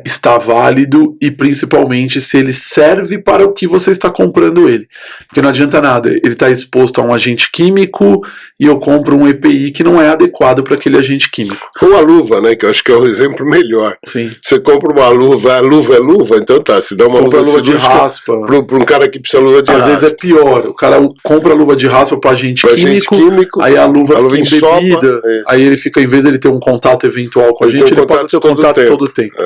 está válido e principalmente se ele serve para o que você está comprando ele. Porque não adianta nada, ele está exposto a um agente químico e eu compro um EPI que não é adequado para aquele agente químico. Ou a luva, né, que eu acho que é o exemplo melhor. Sim. Você compra uma luva, a luva é luva, então tá, você dá uma luva de raspa. Para um cara que precisa de luva de raspa. Às vezes é pior, o cara compra a luva de raspa para agente químico, aí a luva fica embebida, aí ele fica, em vez de ele ter um contato eventual com a gente, ele passa a ter contato todo o tempo.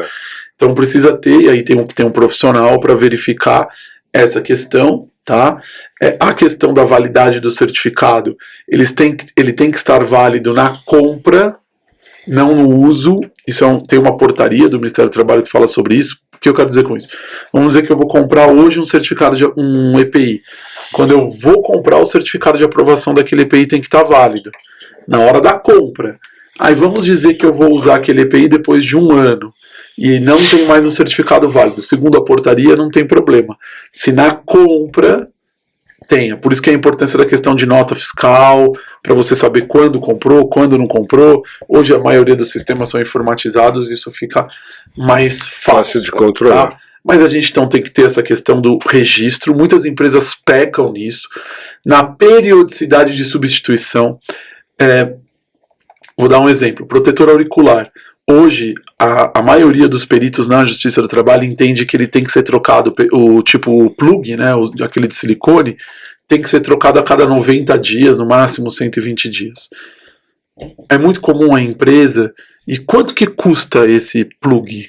Então precisa ter, e aí tem um profissional para verificar essa questão, tá? A questão da validade do certificado, ele tem que estar válido na compra, não no uso. Isso tem uma portaria do Ministério do Trabalho que fala sobre isso. O que eu quero dizer com isso? Vamos dizer que eu vou comprar hoje um certificado de um EPI. Quando eu vou comprar, o certificado de aprovação daquele EPI tem que estar válido na hora da compra. Aí vamos dizer que eu vou usar aquele EPI depois de 1 ano e não tem mais um certificado válido. Segundo a portaria, não tem problema. Se na compra tenha. Por isso que é a importância da questão de nota fiscal, para você saber quando comprou, quando não comprou. Hoje a maioria dos sistemas são informatizados e isso fica mais fácil de controlar. Tá? Mas a gente então tem que ter essa questão do registro. Muitas empresas pecam nisso. Na periodicidade de substituição, vou dar um exemplo. Protetor auricular. Hoje, a maioria dos peritos na Justiça do Trabalho entende que ele tem que ser trocado, o plug, né, aquele de silicone, tem que ser trocado a cada 90 dias, no máximo 120 dias. É muito comum a empresa, e quanto que custa esse plug?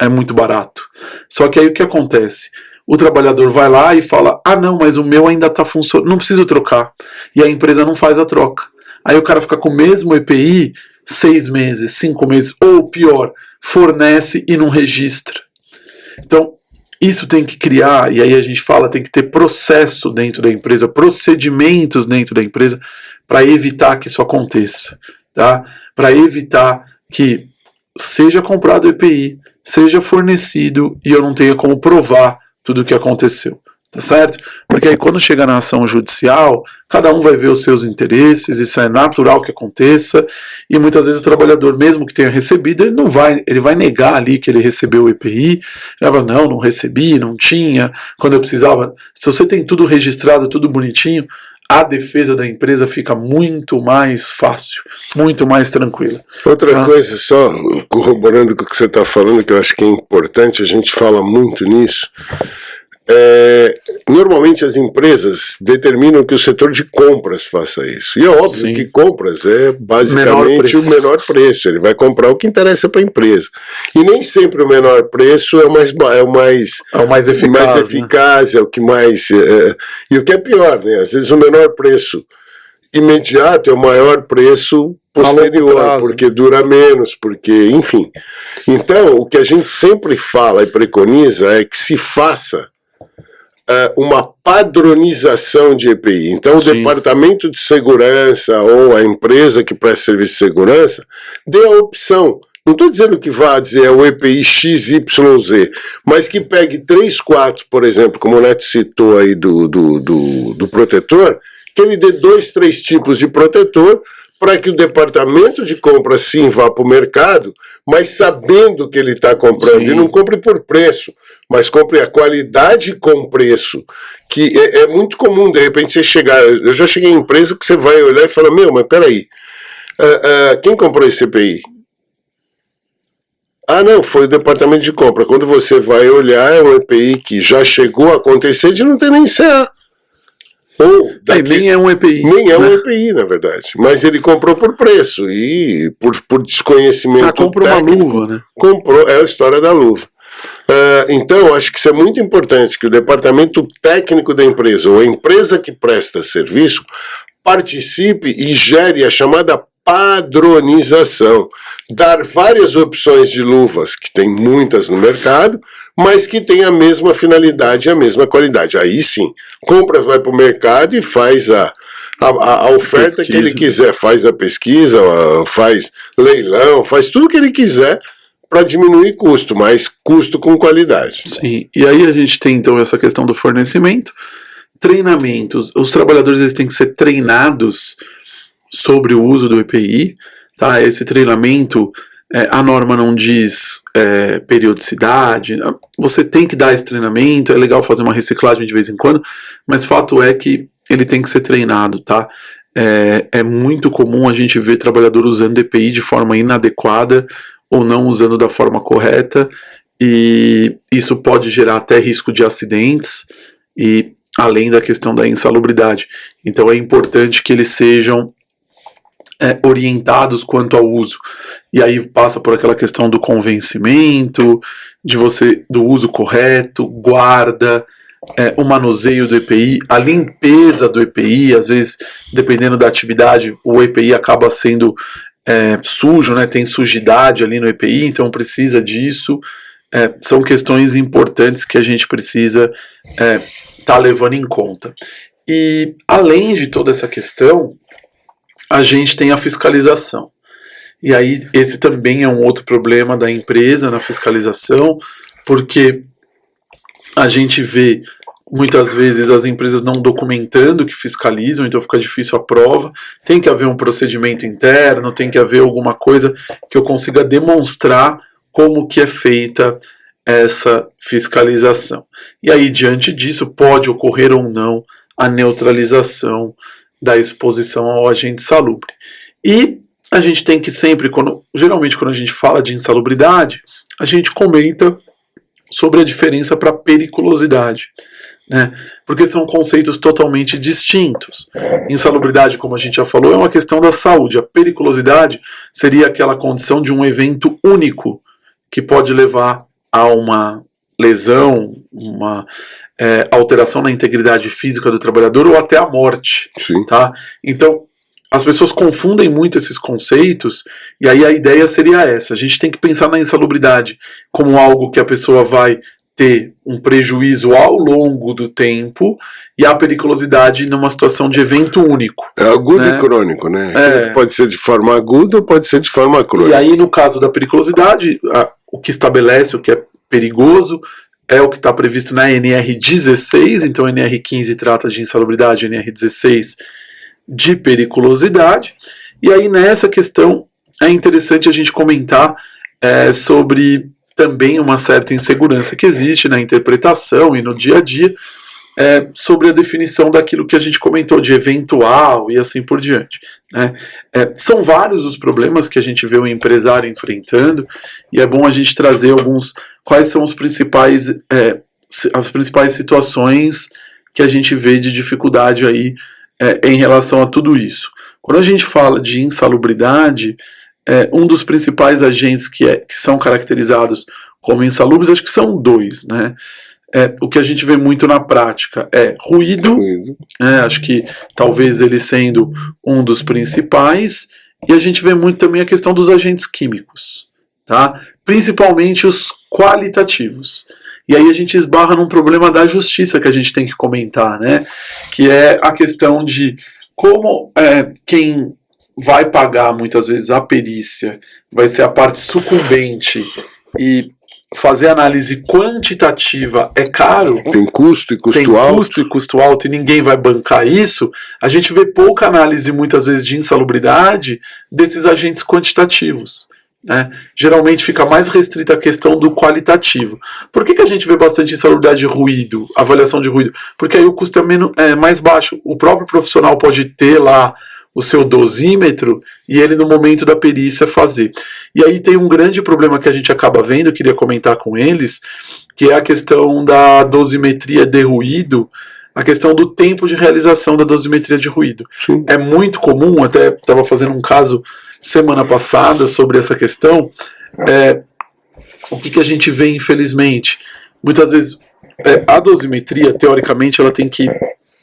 É muito barato. Só que aí o que acontece? O trabalhador vai lá e fala, não, mas o meu ainda está funcionando, não preciso trocar. E a empresa não faz a troca. Aí o cara fica com o mesmo EPI 6 meses, 5 meses, ou pior, fornece e não registra. Então, isso tem que criar, e aí a gente fala, tem que ter processo dentro da empresa, procedimentos dentro da empresa, para evitar que isso aconteça. Tá? Para evitar que seja comprado EPI, seja fornecido, e eu não tenha como provar tudo o que aconteceu. Tá certo? Porque aí quando chega na ação judicial, cada um vai ver os seus interesses, isso é natural que aconteça, e muitas vezes o trabalhador, mesmo que tenha recebido, ele vai negar ali que ele recebeu o EPI, ele vai falar, não recebi, não tinha, quando eu precisava. Se você tem tudo registrado, tudo bonitinho, a defesa da empresa fica muito mais fácil, muito mais tranquila. Outra coisa, só corroborando com o que você está falando, que eu acho que é importante, a gente fala muito nisso. Normalmente as empresas determinam que o setor de compras faça isso. E é óbvio Sim. que compras é basicamente o menor preço. Ele vai comprar o que interessa para a empresa. E nem sempre o menor preço é o mais eficaz, né? É o que mais. E o que é pior, né? Às vezes o menor preço imediato é o maior preço posterior, porque dura menos, porque, enfim. Então, o que a gente sempre fala e preconiza é que se faça uma padronização de EPI. Então, Sim. o departamento de segurança ou a empresa que presta serviço de segurança dê a opção. Não estou dizendo que vá dizer o EPI XYZ, mas que pegue 3, 4, por exemplo, como o Neto citou aí do protetor, que ele dê 2, 3 tipos de protetor para que o departamento de compra sim vá para o mercado, mas sabendo que ele está comprando. Sim. E não compre por preço, mas compre a qualidade com preço, que é muito comum, de repente, você chegar... Eu já cheguei em empresa que você vai olhar e fala, mas peraí, quem comprou esse EPI? Não, foi o departamento de compra. Quando você vai olhar, é um EPI que já chegou a acontecer de não ter nem CA. Nem é um EPI. Nem é um EPI, na verdade. Mas ele comprou por preço e por desconhecimento comprou técnico, uma luva, né? Comprou, é a história da luva. Então, acho que isso é muito importante, que o departamento técnico da empresa, ou a empresa que presta serviço, participe e gere a chamada padronização. Dar várias opções de luvas, que tem muitas no mercado, mas que tem a mesma finalidade e a mesma qualidade. Aí sim, compra, vai para o mercado e faz a oferta que ele quiser, faz a pesquisa, faz leilão, faz tudo que ele quiser para diminuir custo, mas custo com qualidade. Sim, e aí a gente tem então essa questão do fornecimento, treinamentos, os trabalhadores eles têm que ser treinados sobre o uso do EPI, tá? Esse treinamento a norma não diz periodicidade, você tem que dar esse treinamento, é legal fazer uma reciclagem de vez em quando, mas fato é que ele tem que ser treinado, tá? É muito comum a gente ver trabalhador usando EPI de forma inadequada ou não usando da forma correta, e isso pode gerar até risco de acidentes, e além da questão da insalubridade. Então é importante que eles sejam orientados quanto ao uso. E aí passa por aquela questão do convencimento, do uso correto, guarda, o manuseio do EPI, a limpeza do EPI. Às vezes, dependendo da atividade, o EPI acaba sendo sujo, né? Tem sujidade ali no EPI, então precisa disso. São questões importantes que a gente precisa estar levando em conta. E além de toda essa questão, a gente tem a fiscalização. E aí esse também é um outro problema da empresa na fiscalização, porque a gente vê muitas vezes as empresas não documentando que fiscalizam, então fica difícil a prova. Tem que haver um procedimento interno, tem que haver alguma coisa que eu consiga demonstrar como que é feita essa fiscalização. E aí, diante disso, pode ocorrer ou não a neutralização da exposição ao agente insalubre. E a gente tem que sempre, geralmente quando a gente fala de insalubridade, a gente comenta sobre a diferença para periculosidade, né? Porque são conceitos totalmente distintos. Insalubridade, como a gente já falou, é uma questão da saúde. A periculosidade seria aquela condição de um evento único que pode levar a uma lesão, uma alteração na integridade física do trabalhador ou até a morte. Sim. Tá? Então, as pessoas confundem muito esses conceitos, e aí a ideia seria essa: a gente tem que pensar na insalubridade como algo que a pessoa vai ter um prejuízo ao longo do tempo, e a periculosidade numa situação de evento único. É agudo e crônico, né? Pode ser de forma aguda ou pode ser de forma crônica. E aí, no caso da periculosidade, o que estabelece o que é perigoso é o que está previsto na NR16, então a NR15 trata de insalubridade, a NR16 de periculosidade. E aí, nessa questão, é interessante a gente comentar sobre também uma certa insegurança que existe na interpretação e no dia a dia, sobre a definição daquilo que a gente comentou de eventual e assim por diante, né? São vários os problemas que a gente vê o empresário enfrentando, e é bom a gente trazer quais são as principais situações que a gente vê de dificuldade aí em relação a tudo isso. Quando a gente fala de insalubridade, um dos principais agentes que são caracterizados como insalubres, acho que são dois, né? O que a gente vê muito na prática é ruído, acho que talvez ele sendo um dos principais, e a gente vê muito também a questão dos agentes químicos, tá? Principalmente os qualitativos. E aí a gente esbarra num problema da justiça que a gente tem que comentar, né? Que é a questão de como quem vai pagar muitas vezes a perícia vai ser a parte sucumbente, e fazer análise quantitativa é caro. Tem custo e custo alto. Tem custo e custo alto, e ninguém vai bancar isso. A gente vê pouca análise, muitas vezes, de insalubridade desses agentes quantitativos, né? Geralmente fica mais restrita a questão do qualitativo. Por que a gente vê bastante insalubridade de ruído, avaliação de ruído? Porque aí o custo é mais baixo. O próprio profissional pode ter lá o seu dosímetro e ele no momento da perícia fazer. E aí tem um grande problema que a gente acaba vendo, eu queria comentar com eles, que é a questão da dosimetria de ruído, a questão do tempo de realização da dosimetria de ruído. Sim. É muito comum, até estava fazendo um caso semana passada sobre essa questão, o que a gente vê, infelizmente, muitas vezes a dosimetria, teoricamente, ela tem que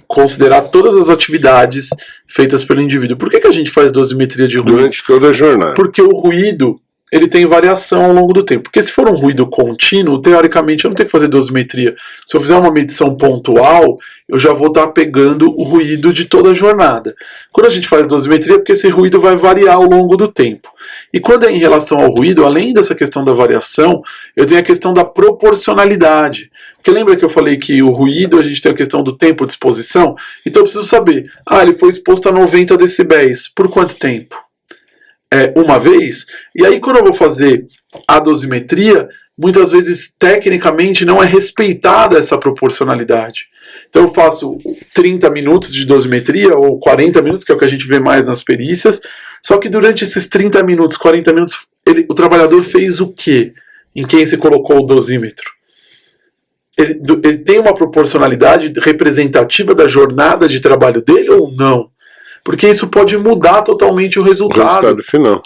considerar todas as atividades feitas pelo indivíduo. Por que a gente faz dosimetria de ruído? Durante toda a jornada. Porque o ruído, ele tem variação ao longo do tempo. Porque se for um ruído contínuo, teoricamente eu não tenho que fazer dosimetria. Se eu fizer uma medição pontual, eu já vou estar pegando o ruído de toda a jornada. Quando a gente faz dosimetria, é porque esse ruído vai variar ao longo do tempo. E quando é em relação ao ruído, além dessa questão da variação, eu tenho a questão da proporcionalidade. Porque lembra que eu falei que o ruído, a gente tem a questão do tempo de exposição? Então eu preciso saber, ele foi exposto a 90 decibéis. Por quanto tempo? uma vez, e aí quando eu vou fazer a dosimetria, muitas vezes tecnicamente não é respeitada essa proporcionalidade. Então eu faço 30 minutos de dosimetria, ou 40 minutos, que é o que a gente vê mais nas perícias, só que durante esses 30 minutos, 40 minutos, o trabalhador fez o quê? Em quem se colocou o dosímetro? Ele tem uma proporcionalidade representativa da jornada de trabalho dele ou não? Porque isso pode mudar totalmente o resultado. O resultado final.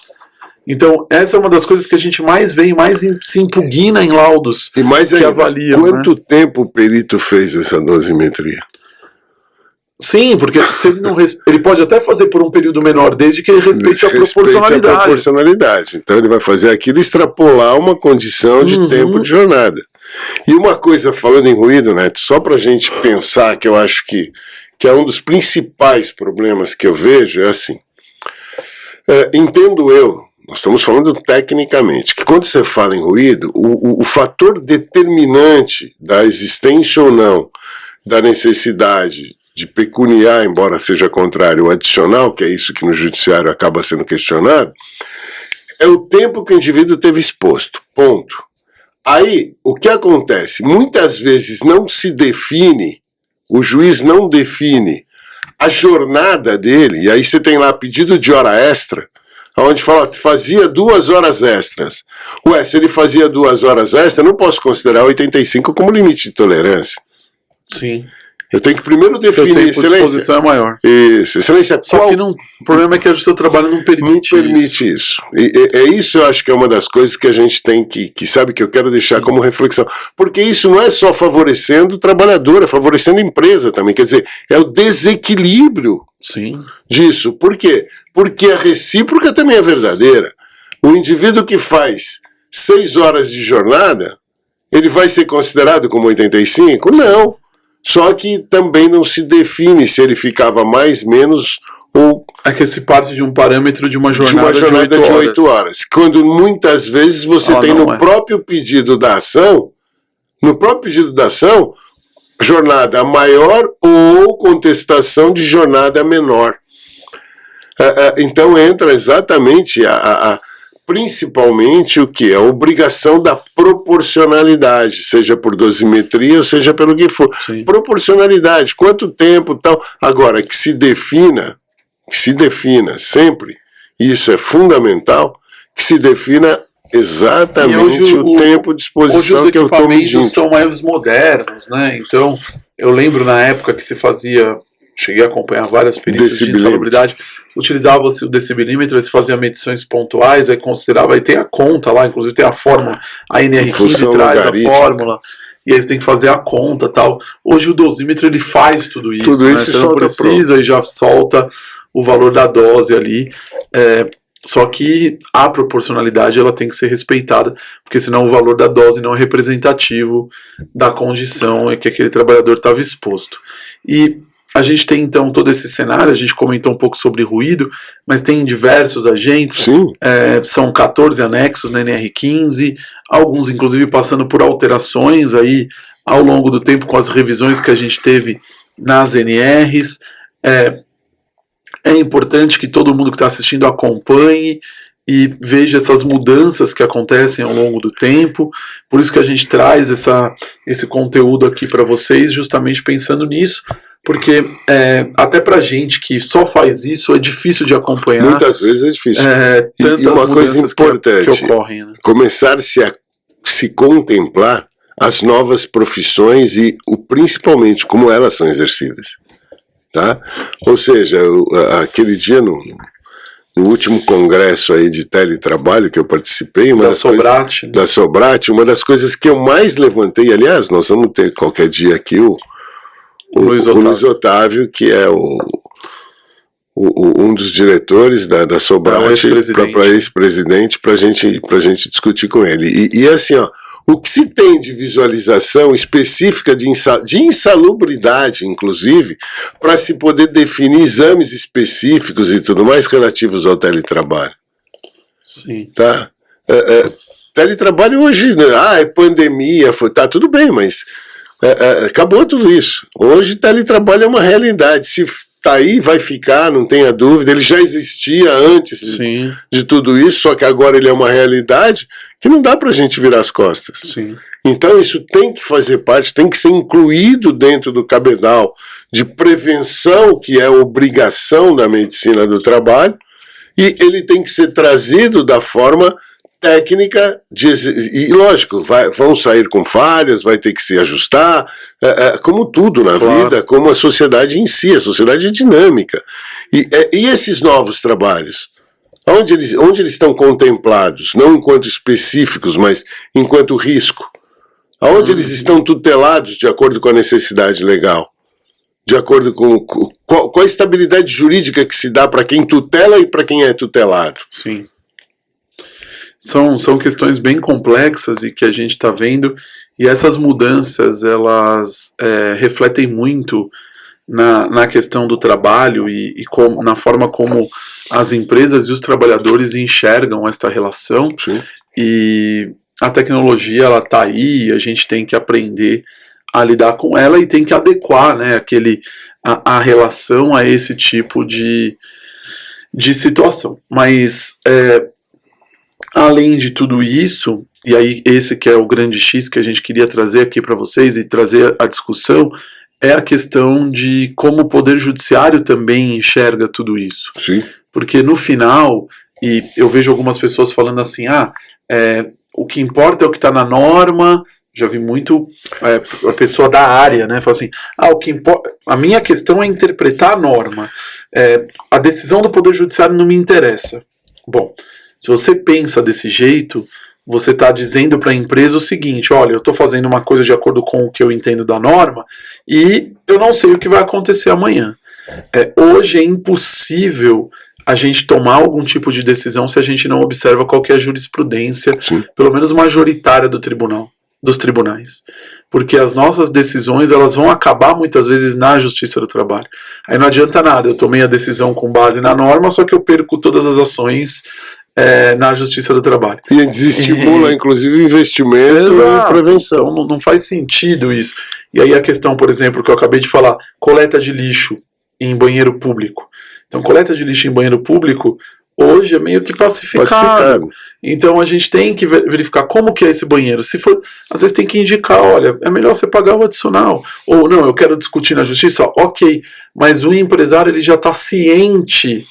Então, essa é uma das coisas que a gente mais vê e mais se impugna em laudos e mais que ainda, avaliam. Quanto tempo o perito fez essa dosimetria? Sim, porque se ele não ele pode até fazer por um período menor, desde que ele respeite a proporcionalidade. A proporcionalidade. Então ele vai fazer aquilo extrapolar uma condição de tempo de jornada. E uma coisa, falando em ruído, Neto, só para a gente pensar, que eu acho que é um dos principais problemas que eu vejo, é assim. Entendo eu, nós estamos falando tecnicamente, que quando você fala em ruído, o fator determinante da existência ou não da necessidade de pecuniar, embora seja contrário, o adicional, que é isso que no judiciário acaba sendo questionado, é o tempo que o indivíduo teve exposto. Ponto. Aí, o que acontece? Muitas vezes não se define, o juiz não define a jornada dele, e aí você tem lá pedido de hora extra, onde fala que fazia 2 horas extras. Ué, se ele fazia 2 horas extras, não posso considerar 85 como limite de tolerância. Sim. Eu tenho que primeiro definir, excelência. A exposição é maior. Isso, excelência. Só que o problema é que o seu trabalho não permite isso. Isso eu acho que é uma das coisas que a gente tem que sabe que eu quero deixar como reflexão. Porque isso não é só favorecendo o trabalhador, é favorecendo a empresa também. Quer dizer, é o desequilíbrio disso. Por quê? Porque a recíproca também é verdadeira. O indivíduo que faz 6 horas de jornada, ele vai ser considerado como 85? Não. Só que também não se define se ele ficava mais, menos ou... É que se parte de um parâmetro de uma jornada de 8 horas. Quando muitas vezes você tem no próprio pedido da ação, jornada maior ou contestação de jornada menor. Então entra exatamente principalmente o que? A obrigação da proporcionalidade, seja por dosimetria ou seja pelo que for. Sim. Proporcionalidade, quanto tempo, tal. Agora, que se defina sempre, e isso é fundamental, que se defina exatamente o tempo de exposição que eu estou medindo. Hoje os equipamentos são mais modernos, né? Então, eu lembro na época que se fazia... Cheguei a acompanhar várias perícias de insalubridade. Utilizava-se o decibelímetro, se fazia medições pontuais, aí considerava, aí tem a conta lá, inclusive tem a fórmula, a NR15 traz a fórmula, e aí você tem que fazer a conta tal. Hoje o dosímetro ele faz tudo isso. Tudo né? isso Você não precisa e já solta o valor da dose ali. Só que a proporcionalidade ela tem que ser respeitada, porque senão o valor da dose não é representativo da condição em que aquele trabalhador estava exposto. E a gente tem então todo esse cenário, a gente comentou um pouco sobre ruído, mas tem diversos agentes, são 14 anexos na NR15, alguns inclusive passando por alterações aí ao longo do tempo com as revisões que a gente teve nas NRs. É importante que todo mundo que está assistindo acompanhe e veja essas mudanças que acontecem ao longo do tempo, por isso que a gente traz esse conteúdo aqui para vocês, justamente pensando nisso, porque até pra gente que só faz isso é difícil de acompanhar. Muitas vezes é difícil. Tantas e uma coisa importante, que ocorrem, né? Começar-se a se contemplar as novas profissões e principalmente como elas são exercidas. Tá? Ou seja, aquele dia no último congresso aí de teletrabalho que eu participei, da Sobrate, uma das coisas que eu mais levantei, aliás, nós vamos ter qualquer dia aqui o Luiz Otávio, que é um dos diretores da Sobrate, para ex-presidente, para a gente discutir com ele. E assim, ó, o que se tem de visualização específica de insalubridade, inclusive, para se poder definir exames específicos e tudo mais relativos ao teletrabalho. Sim. Tá? Teletrabalho hoje, é pandemia, tá tudo bem, mas acabou tudo isso. Hoje teletrabalho é uma realidade. está aí, vai ficar, não tenha dúvida, ele já existia antes de tudo isso, só que agora ele é uma realidade que não dá para a gente virar as costas. Sim. Então isso tem que fazer parte, tem que ser incluído dentro do cabedal de prevenção, que é obrigação da medicina do trabalho, e ele tem que ser trazido da forma técnica, e lógico, vão sair com falhas, vai ter que se ajustar, como tudo na vida, como a sociedade em si, a sociedade é dinâmica. E esses novos trabalhos? Onde eles estão contemplados? Não enquanto específicos, mas enquanto risco. Aonde eles estão tutelados de acordo com a necessidade legal? De acordo com qual a estabilidade jurídica que se dá para quem tutela e para quem é tutelado? Sim. São questões bem complexas e que a gente está vendo, e essas mudanças elas refletem muito na questão do trabalho e na forma como as empresas e os trabalhadores enxergam esta relação. Sim. E a tecnologia ela está aí, a gente tem que aprender a lidar com ela e tem que adequar, né, a relação a esse tipo de situação. Mas além de tudo isso, e aí esse que é o grande X que a gente queria trazer aqui para vocês e trazer a discussão, é a questão de como o Poder Judiciário também enxerga tudo isso. Sim. Porque no final, e eu vejo algumas pessoas falando assim, o que importa é o que está na norma. Já vi muito a pessoa da área, né? Fala assim, o que importa, a minha questão é interpretar a norma. A decisão do Poder Judiciário não me interessa. Bom, se você pensa desse jeito, você está dizendo para a empresa o seguinte: olha, eu estou fazendo uma coisa de acordo com o que eu entendo da norma e eu não sei o que vai acontecer amanhã. Hoje é impossível a gente tomar algum tipo de decisão se a gente não observa qual que é a jurisprudência, pelo menos majoritária dos tribunais. Porque as nossas decisões elas vão acabar muitas vezes na Justiça do Trabalho. Aí não adianta nada, eu tomei a decisão com base na norma, só que eu perco todas as ações na Justiça do Trabalho. E desestimula, inclusive, investimento e prevenção. Então não faz sentido isso. E aí a questão, por exemplo, que eu acabei de falar, coleta de lixo em banheiro público. Então, coleta de lixo em banheiro público hoje é meio que pacificado. Então a gente tem que verificar como que é esse banheiro. Se for, às vezes tem que indicar, olha, é melhor você pagar o adicional. Ou não, eu quero discutir na justiça, ok. Mas o empresário ele já está ciente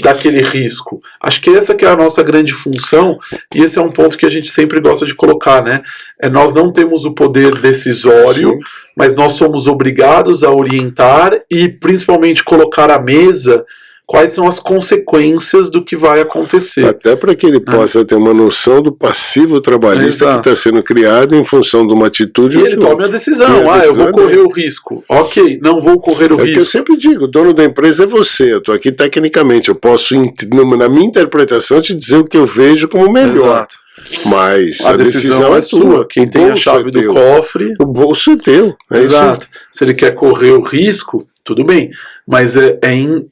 daquele risco. Acho que essa que é a nossa grande função, e esse é um ponto que a gente sempre gosta de colocar, né? Nós não temos o poder decisório, mas nós somos obrigados a orientar e principalmente colocar à mesa quais são as consequências do que vai acontecer. Até para que ele possa ter uma noção do passivo trabalhista que está sendo criado em função de uma atitude. E ele tome a decisão. Eu vou correr o risco. Ok, não vou correr o risco. Que eu sempre digo, o dono da empresa é você. Eu estou aqui tecnicamente. Eu posso, na minha interpretação, te dizer o que eu vejo como melhor. Exato. Mas a decisão é sua. Quem tem a chave do cofre... O bolso é teu. Exato. Se ele quer correr o risco, tudo bem. Mas é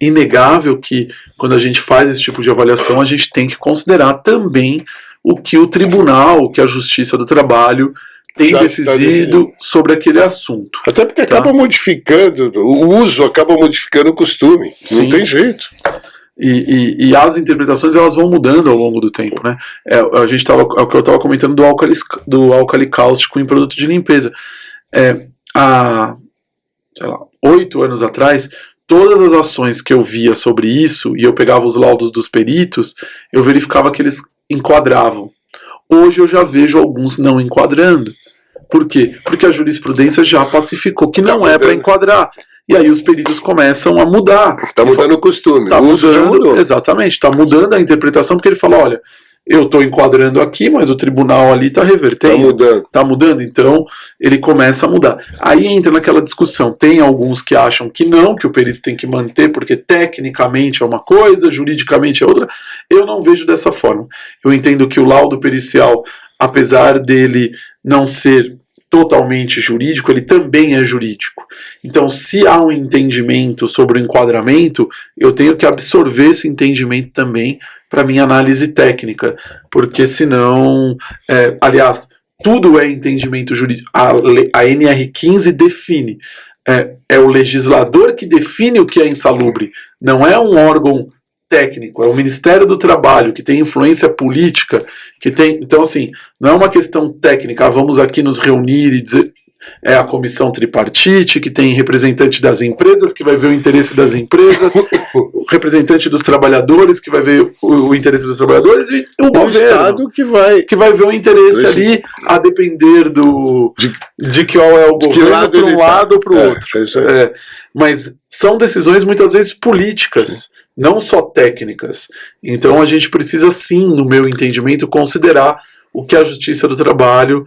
inegável que quando a gente faz esse tipo de avaliação, a gente tem que considerar também o que o tribunal, o que a Justiça do Trabalho tem decidido sobre aquele assunto. Até porque acaba modificando, o uso acaba modificando o costume. Sim. Não tem jeito. E as interpretações elas vão mudando ao longo do tempo, né? O que eu estava comentando do álcali cáustico em produto de limpeza. Há, 8 anos atrás, todas as ações que eu via sobre isso, e eu pegava os laudos dos peritos, eu verificava que eles enquadravam. Hoje eu já vejo alguns não enquadrando. Por quê? Porque a jurisprudência já pacificou que não é para enquadrar. E aí os peritos começam a mudar. Está mudando o costume, o uso já mudou. Exatamente, está mudando a interpretação, porque ele fala, olha, eu estou enquadrando aqui, mas o tribunal ali está revertendo. Está mudando. Está mudando, então ele começa a mudar. Aí entra naquela discussão, tem alguns que acham que não, que o perito tem que manter, porque tecnicamente é uma coisa, juridicamente é outra. Eu não vejo dessa forma. Eu entendo que o laudo pericial, apesar dele não ser totalmente jurídico, ele também é jurídico. Então, se há um entendimento sobre o enquadramento, eu tenho que absorver esse entendimento também para minha análise técnica, porque senão, aliás, tudo é entendimento jurídico. A NR15 define é o legislador que define o que é insalubre, não é um órgão técnico, é o Ministério do Trabalho, que tem influência política, que tem. Então, assim, não é uma questão técnica, vamos aqui nos reunir e dizer. É a comissão tripartite, que tem representante das empresas, que vai ver o interesse das empresas, o representante dos trabalhadores, que vai ver o interesse dos trabalhadores, e o governo, Estado que vai ver o interesse ali, a depender de qual é o governo, para um lado ou para o outro. Mas são decisões muitas vezes políticas, não só técnicas. Então a gente precisa sim, no meu entendimento, considerar o que a Justiça do Trabalho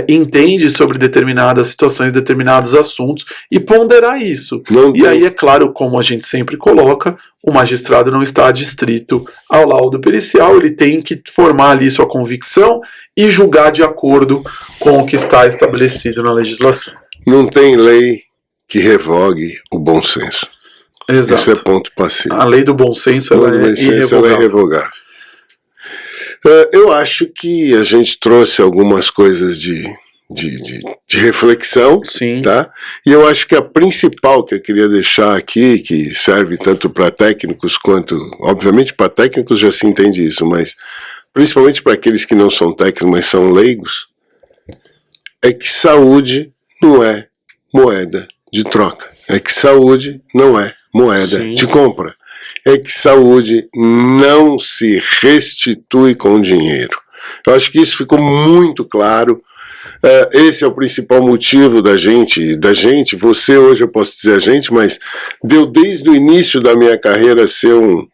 entende sobre determinadas situações, determinados assuntos, e ponderar isso. Aí, é claro, como a gente sempre coloca, o magistrado não está adstrito ao laudo pericial, ele tem que formar ali sua convicção e julgar de acordo com o que está estabelecido na legislação. Não tem lei que revogue o bom senso. Exato. Esse é ponto passivo. A lei do bom senso ela é irrevogável. Eu acho que a gente trouxe algumas coisas de reflexão, sim, tá? E eu acho que a principal que eu queria deixar aqui, que serve tanto para técnicos quanto, obviamente para técnicos já se entende isso, mas principalmente para aqueles que não são técnicos, mas são leigos, é que saúde não é moeda de troca, é que saúde não é moeda sim, de compra. É que saúde não se restitui com dinheiro. Eu acho que isso ficou muito claro. Esse é o principal motivo da gente, você hoje eu posso dizer a gente, mas deu desde o início da minha carreira ser um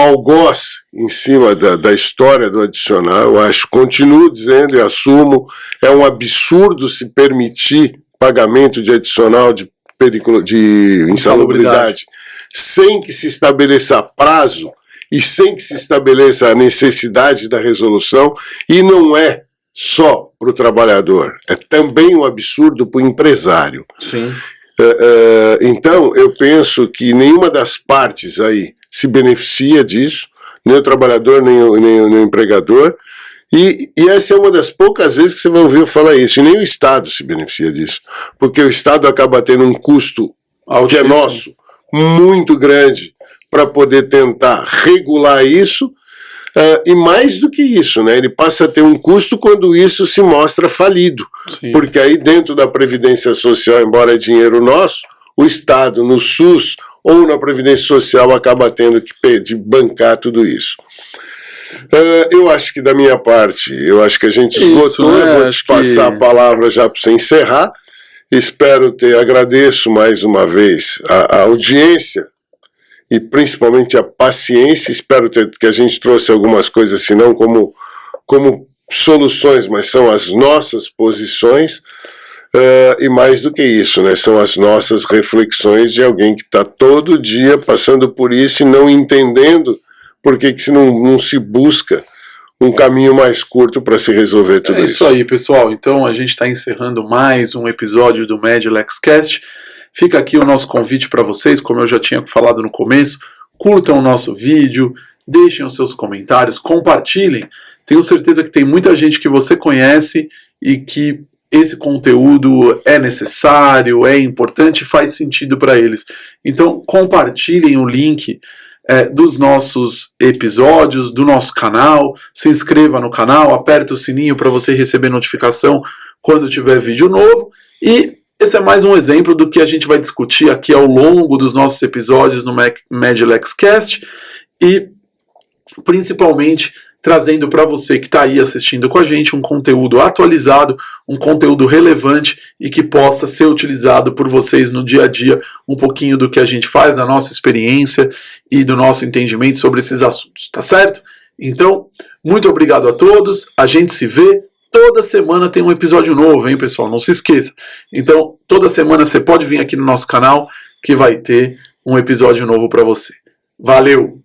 algoz em cima da história do adicional. Eu acho, continuo dizendo e assumo, é um absurdo se permitir pagamento de adicional de insalubridade sem que se estabeleça prazo e sem que se estabeleça a necessidade da resolução, e não é só para o trabalhador, é também um absurdo para o empresário. Sim. Então, eu penso que nenhuma das partes aí se beneficia disso, nem o trabalhador, nem o empregador, e essa é uma das poucas vezes que você vai ouvir eu falar isso, e nem o Estado se beneficia disso, porque o Estado acaba tendo um custo altíssimo, que é nosso, muito grande, para poder tentar regular isso, e mais do que isso, né, ele passa a ter um custo quando isso se mostra falido. Sim. Porque aí dentro da Previdência Social, embora é dinheiro nosso, o Estado no SUS ou na Previdência Social acaba tendo que bancar tudo isso. Eu acho que da minha parte, eu acho que a gente esgotou, né? Eu vou te passar a palavra já para você encerrar. Agradeço mais uma vez a audiência e principalmente a paciência. Espero que a gente trouxe algumas coisas, se não como soluções, mas são as nossas posições, e mais do que isso, né, são as nossas reflexões de alguém que está todo dia passando por isso e não entendendo por que não se busca um caminho mais curto para se resolver tudo isso. É isso aí, pessoal. Então a gente está encerrando mais um episódio do MedLexCast. Fica aqui o nosso convite para vocês, como eu já tinha falado no começo, curtam o nosso vídeo, deixem os seus comentários, compartilhem. Tenho certeza que tem muita gente que você conhece e que esse conteúdo é necessário, é importante e faz sentido para eles. Então compartilhem o link dos nossos episódios, do nosso canal, se inscreva no canal, aperte o sininho para você receber notificação quando tiver vídeo novo, e esse é mais um exemplo do que a gente vai discutir aqui ao longo dos nossos episódios no MedLexCast, e principalmente trazendo para você que está aí assistindo com a gente um conteúdo atualizado, um conteúdo relevante e que possa ser utilizado por vocês no dia a dia, um pouquinho do que a gente faz, da nossa experiência e do nosso entendimento sobre esses assuntos, tá certo? Então, muito obrigado a todos, a gente se vê, toda semana tem um episódio novo, hein, pessoal? Não se esqueça. Então, toda semana você pode vir aqui no nosso canal que vai ter um episódio novo para você. Valeu!